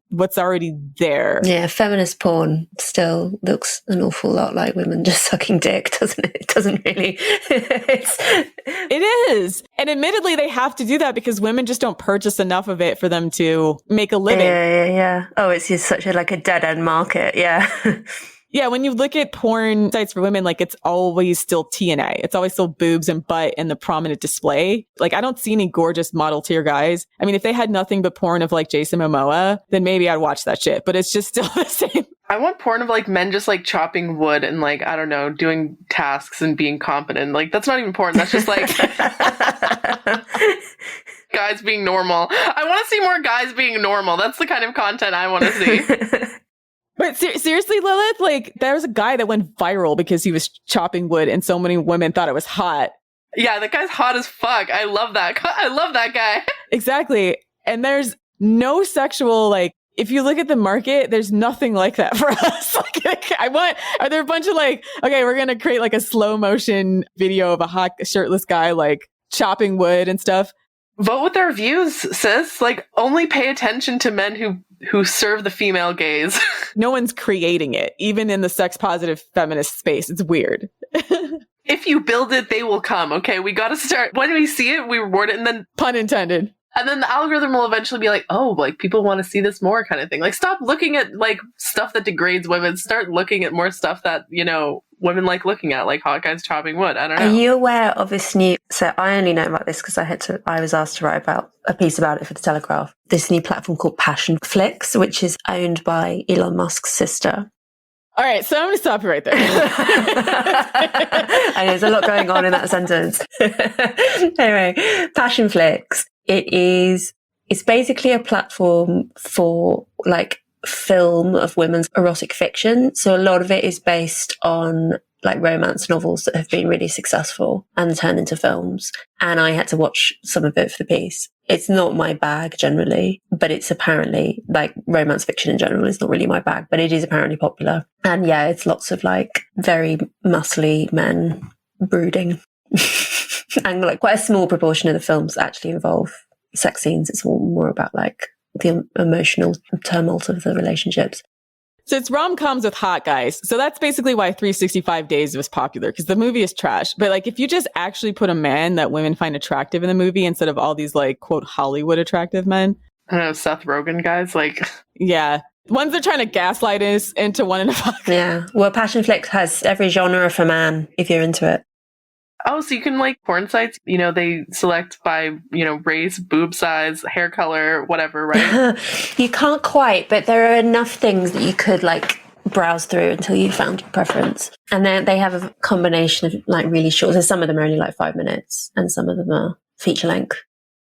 what's already there.
Yeah, feminist porn still looks an awful lot like women just sucking dick, doesn't it? It doesn't really.
It is. And admittedly, they have to do that because women just don't purchase enough of it for them to make a living.
Yeah. Oh, it's just such a dead end market. Yeah.
Yeah, when you look at porn sites for women, like it's always still TNA. It's always still boobs and butt in the prominent display. Like I don't see any gorgeous model tier guys. I mean, if they had nothing but porn of like Jason Momoa, then maybe I'd watch that shit. But it's just still the same.
I want porn of like men just like chopping wood and like, I don't know, doing tasks and being competent. Like that's not even porn. That's just like guys being normal. I want to see more guys being normal. That's the kind of content I want to see.
But seriously, Lilith, like there was a guy that went viral because he was chopping wood and so many women thought it was hot.
Yeah, that guy's hot as fuck. I love that. I love that guy.
Exactly. And there's no sexual, like, if you look at the market, there's nothing like that for us. Are there a bunch of like, okay, we're going to create like a slow motion video of a hot shirtless guy, like chopping wood and stuff.
Vote with their views, sis. Like only pay attention to men who serve the female gaze.
No one's creating it, even in the sex positive feminist space. It's weird.
If you build it, they will come. Okay, we got to start. When we see it, we reward it, and then
pun intended.
And then the algorithm will eventually be like, oh, like people want to see this more kind of thing. Like stop looking at like stuff that degrades women. Start looking at more stuff that, you know, women like looking at, like hot guys chopping wood. I don't know.
Are you aware of this new, so I only know about this because I was asked to write about a piece about it for the Telegraph. This new platform called Passion Flix, which is owned by Elon Musk's sister.
All right, so I'm going to stop you right there.
And there's a lot going on in that sentence. Anyway, Passion Flix. It's basically a platform for like film of women's erotic fiction. So a lot of it is based on like romance novels that have been really successful and turned into films. And I had to watch some of it for the piece. It's not my bag generally, but it's apparently like romance fiction in general is not really my bag, but it is apparently popular. And yeah, it's lots of like very muscly men brooding. And like quite a small proportion of the films actually involve sex scenes. It's more about like the emotional tumult of the relationships.
So it's rom-coms with hot guys. So that's basically why 365 Days was popular, because the movie is trash. But like if you just actually put a man that women find attractive in the movie instead of all these like quote Hollywood attractive men.
I don't know, Seth Rogen guys, like
yeah. Ones that are trying to gaslight us into wanting to fuck.
Yeah. Well, Passion Flix has every genre for man if you're into it.
Oh, so you can like porn sites, you know, they select by, you know, race, boob size, hair color, whatever, right?
You can't quite, but there are enough things that you could like browse through until you found your preference. And then they have a combination of like really short. So some of them are only like 5 minutes and some of them are feature length.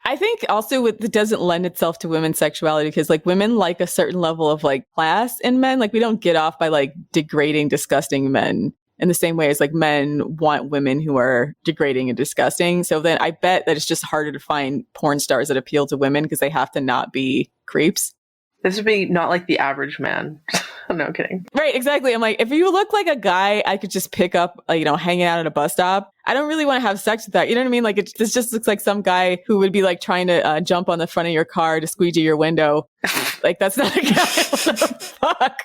I think also it doesn't lend itself to women's sexuality because like women like a certain level of like class in men. Like we don't get off by like degrading, disgusting men. In the same way as like men want women who are degrading and disgusting. So then I bet that it's just harder to find porn stars that appeal to women because they have to not be creeps.
This would be not like the average man. No kidding.
Right, exactly. I'm like, if you look like a guy I could just pick up, you know, hanging out at a bus stop, I don't really want to have sex with that. You know what I mean? Like, this just looks like some guy who would be like trying to jump on the front of your car to squeegee your window. Like, that's not a guy I want to fuck.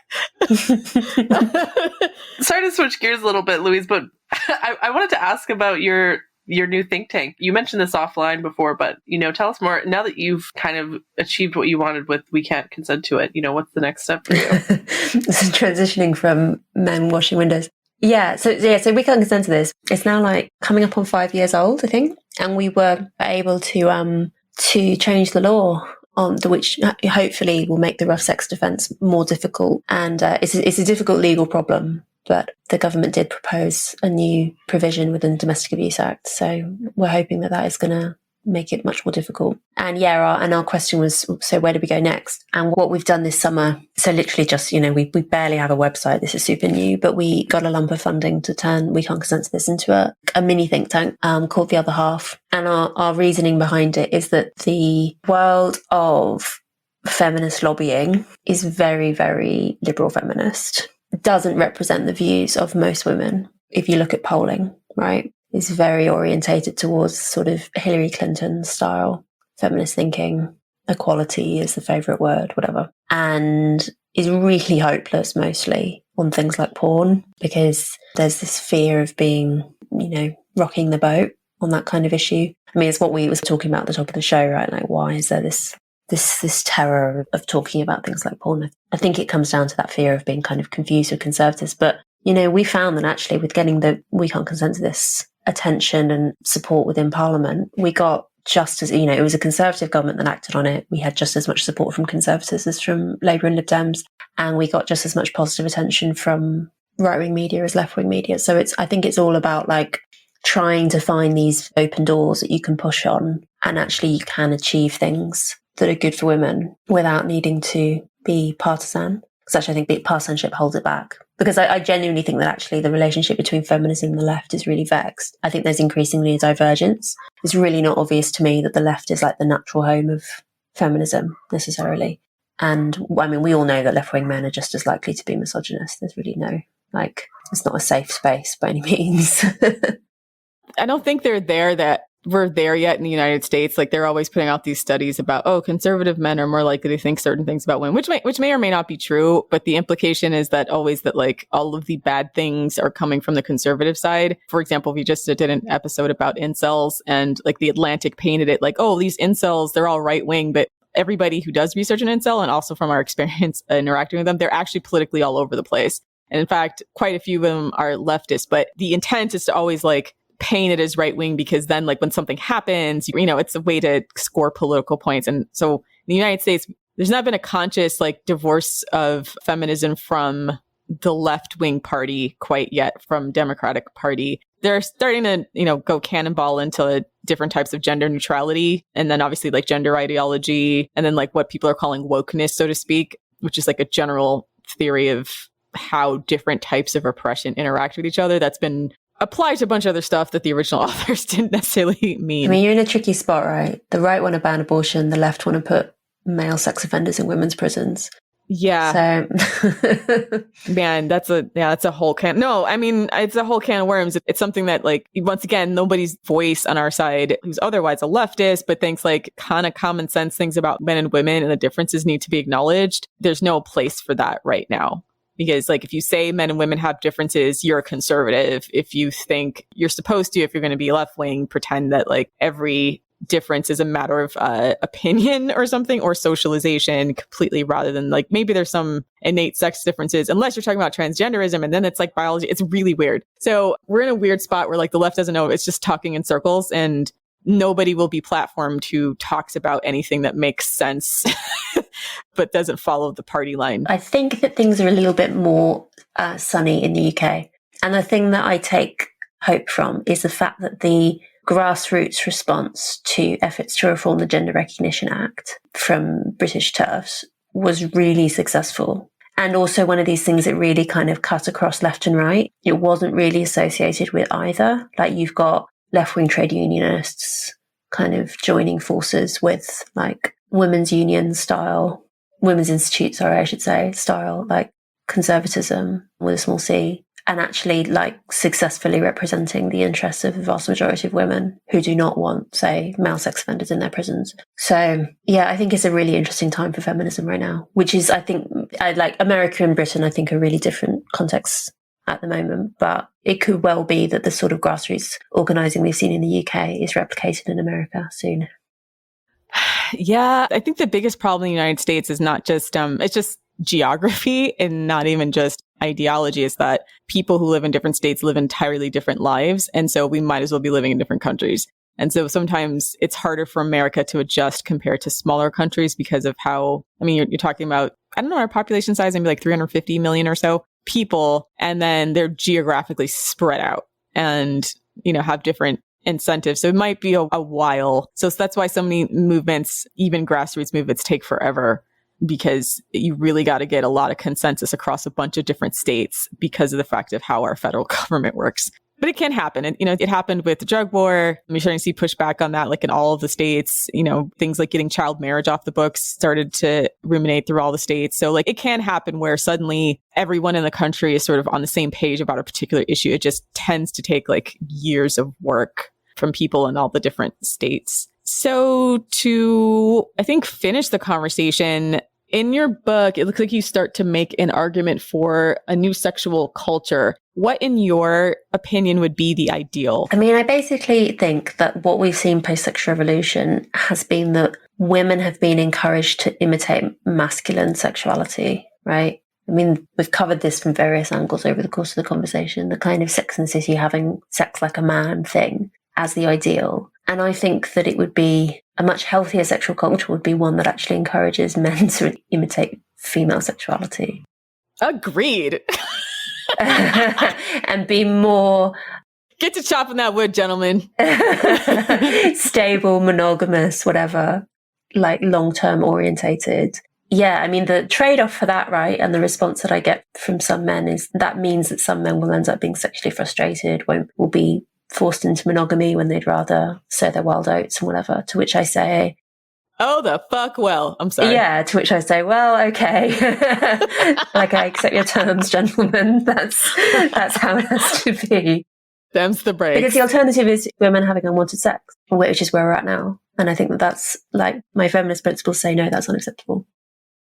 Sorry to switch gears a little bit, Louise, but I wanted to ask about your your new think tank. You mentioned this offline before, but, tell us more. Now that you've kind of achieved what you wanted with We Can't Consent to It, what's the next step for you?
This is transitioning from men washing windows. So We Can't Consent to This. It's now like coming up on 5 years old, I think. And we were able to change the law on which hopefully will make the rough sex defence more difficult. And it's a difficult legal problem, but the government did propose a new provision within the Domestic Abuse Act. So we're hoping that is going to make it much more difficult. And our question was, so where do we go next? And what we've done this summer, so literally just, we barely have a website. This is super new, but we got a lump of funding to turn We Can't Consent to This into a mini think tank called The Other Half. And our reasoning behind it is that the world of feminist lobbying is very, very liberal feminist. It doesn't represent the views of most women. If you look at polling, right? Is very orientated towards sort of Hillary Clinton style feminist thinking. Equality is the favourite word, whatever. And is really hopeless mostly on things like porn, because there's this fear of being, rocking the boat on that kind of issue. I mean, it's what we was talking about at the top of the show, right? Like, why is there this terror of talking about things like porn? I think it comes down to that fear of being kind of confused with conservatives. But, we found that actually with getting the We Can't Consent to This attention and support within Parliament, we got just as, it was a Conservative government that acted on it. We had just as much support from Conservatives as from Labour and Lib Dems, and we got just as much positive attention from right-wing media as left-wing media. So I think it's all about like trying to find these open doors that you can push on, and actually you can achieve things that are good for women without needing to be partisan. Because actually I think partisanship holds it back. Because I genuinely think that actually the relationship between feminism and the left is really vexed. I think there's increasingly a divergence. It's really not obvious to me that the left is like the natural home of feminism necessarily. And I mean, we all know that left-wing men are just as likely to be misogynist. There's really it's not a safe space by any means.
I don't think we're there yet in the United States. Like, they're always putting out these studies about, conservative men are more likely to think certain things about women, which may or may not be true. But the implication is that like all of the bad things are coming from the conservative side. For example, we just did an episode about incels, and like The Atlantic painted it like, these incels, they're all right wing, but everybody who does research an incel, and also from our experience interacting with them, they're actually politically all over the place. And in fact, quite a few of them are leftist, but the intent is to always like paint it as right wing, because then like when something happens, it's a way to score political points. And so in the United States, there's not been a conscious like divorce of feminism from the left wing party quite yet, from Democratic Party. They're starting to, go cannonball into different types of gender neutrality, and then obviously like gender ideology, and then like what people are calling wokeness, so to speak, which is like a general theory of how different types of oppression interact with each other. That's been applied to a bunch of other stuff that the original authors didn't necessarily mean.
I mean, you're in a tricky spot, right? The right want to ban abortion, the left want to put male sex offenders in women's prisons.
Yeah. So man, that's a whole can. No, I mean, it's a whole can of worms. It's something that like, once again, nobody's voice on our side who's otherwise a leftist, but thinks like kind of common sense things about men and women and the differences need to be acknowledged. There's no place for that right now. Because like, if you say men and women have differences, you're a conservative. If you think you're supposed to, if you're going to be left wing, pretend that like every difference is a matter of opinion or something, or socialization completely, rather than like maybe there's some innate sex differences, unless you're talking about transgenderism, and then it's like biology. It's really weird. So we're in a weird spot where like the left doesn't know, it's just talking in circles, and nobody will be platformed who talks about anything that makes sense but doesn't follow the party line.
I think that things are a little bit more sunny in the UK. And the thing that I take hope from is the fact that the grassroots response to efforts to reform the Gender Recognition Act from British TERFs was really successful. And also one of these things that really kind of cut across left and right. It wasn't really associated with either. Like, you've got left-wing trade unionists kind of joining forces with like women's union style, women's institute, style, like conservatism with a small c, and actually like successfully representing the interests of the vast majority of women who do not want, say, male sex offenders in their prisons. So yeah, I think it's a really interesting time for feminism right now, which is, I think, like America and Britain, I think, are really different contexts. at the moment, but it could well be that the sort of grassroots organising we've seen in the UK is replicated in America soon.
Yeah, I think the biggest problem in the United States is not just, it's just geography and not even just ideology. Is that people who live in different states live entirely different lives. And so we might as well be living in different countries. And so sometimes it's harder for America to adjust compared to smaller countries because of how, I mean, you're talking about, I don't know, our population size, maybe like 350 million or so people. And then they're geographically spread out and, you know, have different incentives. So it might be a while. So that's why so many movements, even grassroots movements, take forever, because you really got to get a lot of consensus across a bunch of different states because of the fact of how our federal government works. But it can happen. And, you know, it happened with the drug war. We're starting to see pushback on that, like in all of the states. You know, things like getting child marriage off the books started to ruminate through all the states. So like it can happen where suddenly everyone in the country is sort of on the same page about a particular issue. It just tends to take like years of work from people in all the different states. So to, I think, finish the conversation, in your book, it looks like you start to make an argument for a new sexual culture. What, in your opinion, would be the ideal?
I mean, I basically think that what we've seen post-sexual revolution has been that women have been encouraged to imitate masculine sexuality, right? I mean, we've covered this from various angles over the course of the conversation, the kind of Sex and the City having sex like a man thing as the ideal. And I think that it would be a much healthier sexual culture would be one that actually encourages men to imitate female sexuality.
Agreed.
And be more...
Get to chopping that wood, gentlemen.
Stable, monogamous, whatever, like long-term orientated. Yeah, I mean, the trade-off for that, right, and the response that I get from some men is that means that some men will end up being sexually frustrated, will be forced into monogamy when they'd rather sow their wild oats and whatever, to which I say...
Oh, the fuck well. I'm sorry.
Yeah, to which I say, well, okay. Like, I accept your terms, gentlemen. That's how it has to be.
Them's the breaks.
Because the alternative is women having unwanted sex, which is where we're at now. And I think that that's, like, my feminist principles say, no, that's unacceptable.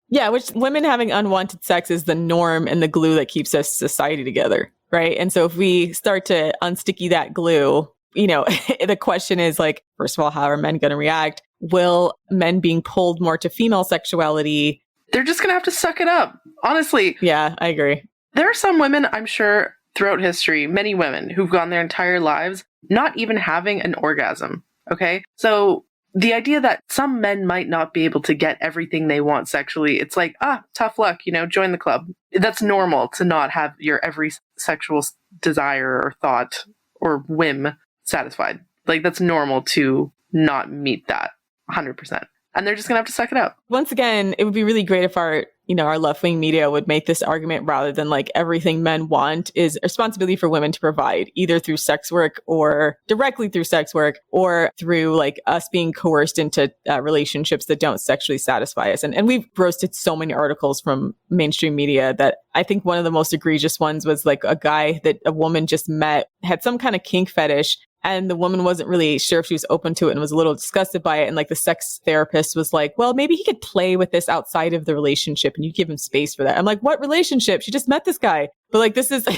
Yeah, which women having unwanted sex is the norm and the glue that keeps us society together, right? And so if we start to unsticky that glue, you know, the question is like, first of all, how are men going to react? Will men being pulled more to female sexuality?
They're just going to have to suck it up. Honestly.
Yeah, I agree.
There are some women, I'm sure, throughout history, many women who've gone their entire lives not even having an orgasm. Okay? So the idea that some men might not be able to get everything they want sexually, it's like, tough luck, you know, join the club. That's normal to not have your every sexual desire or thought or whim satisfied. Like, that's normal to not meet that 100%. And they're just going to have to suck it up.
Once again, it would be really great if our left-wing media would make this argument rather than like everything men want is a responsibility for women to provide, either through sex work or directly through sex work or through like us being coerced into relationships that don't sexually satisfy us. And we've roasted so many articles from mainstream media that I think one of the most egregious ones was like a guy that a woman just met, had some kind of kink fetish. And the woman wasn't really sure if she was open to it and was a little disgusted by it. And like the sex therapist was like, well, maybe he could play with this outside of the relationship and you give him space for that. I'm like, what relationship? She just met this guy. But like, this is, I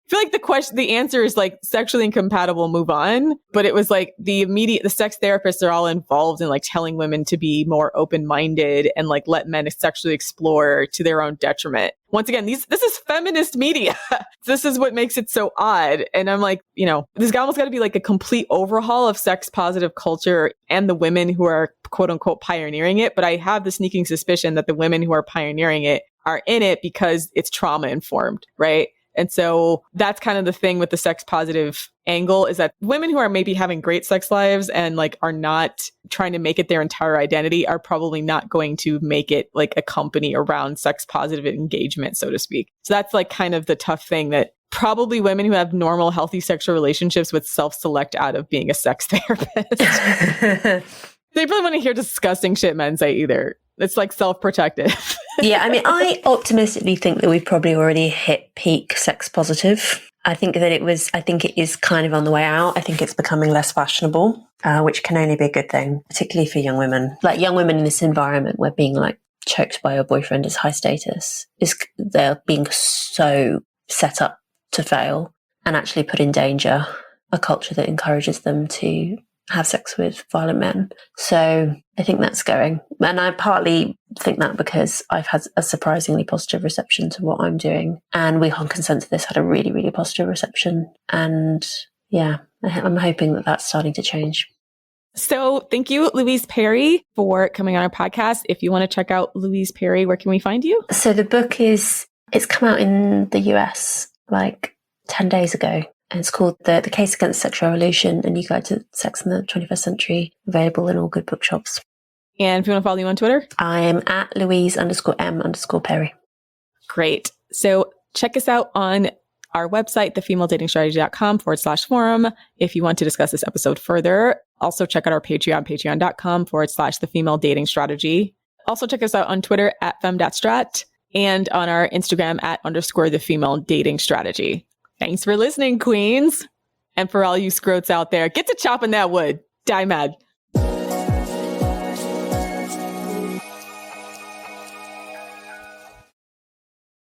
feel like the answer is like sexually incompatible, move on. But it was like the sex therapists are all involved in like telling women to be more open-minded and like let men sexually explore to their own detriment. Once again, this is feminist media. This is what makes it so odd. And I'm like, this guy almost got to be like a complete overhaul of sex positive culture and the women who are quote unquote pioneering it. But I have the sneaking suspicion that the women who are pioneering it are in it because it's trauma informed, right? And so that's kind of the thing with the sex positive angle is that women who are maybe having great sex lives and like are not trying to make it their entire identity are probably not going to make it like a company around sex positive engagement, so to speak. So that's like kind of the tough thing that probably women who have normal, healthy sexual relationships would self-select out of being a sex therapist. They probably want to hear disgusting shit men say either. It's like self-protective.
Yeah, I mean, I optimistically think that we've probably already hit peak sex positive. I think it is kind of on the way out. I think it's becoming less fashionable, which can only be a good thing, particularly for young women. Like young women in this environment where being like choked by your boyfriend is high status, they're being so set up to fail and actually put in danger a culture that encourages them to have sex with violent men. So I think that's going. And I partly think that because I've had a surprisingly positive reception to what I'm doing. And We Can't Consent to This had a really, really positive reception. And yeah, I'm hoping that that's starting to change.
So thank you, Louise Perry, for coming on our podcast. If you want to check out Louise Perry, where can we find you?
So the book it's come out in the US like 10 days ago. And it's called The Case Against Sexual Revolution, a New Guide to Sex in the 21st Century, available in all good bookshops.
And if you want to follow you on Twitter?
I am at Louise_M_Perry.
Great. So check us out on our website, thefemaledatingsstrategy.com/forum, if you want to discuss this episode further. Also check out our Patreon, patreon.com/thefemale dating strategy. Also check us out on Twitter at fem.strat and on our Instagram at _thefemale dating strategy. Thanks for listening, queens. And for all you scrotes out there, get to chopping that wood. Die mad.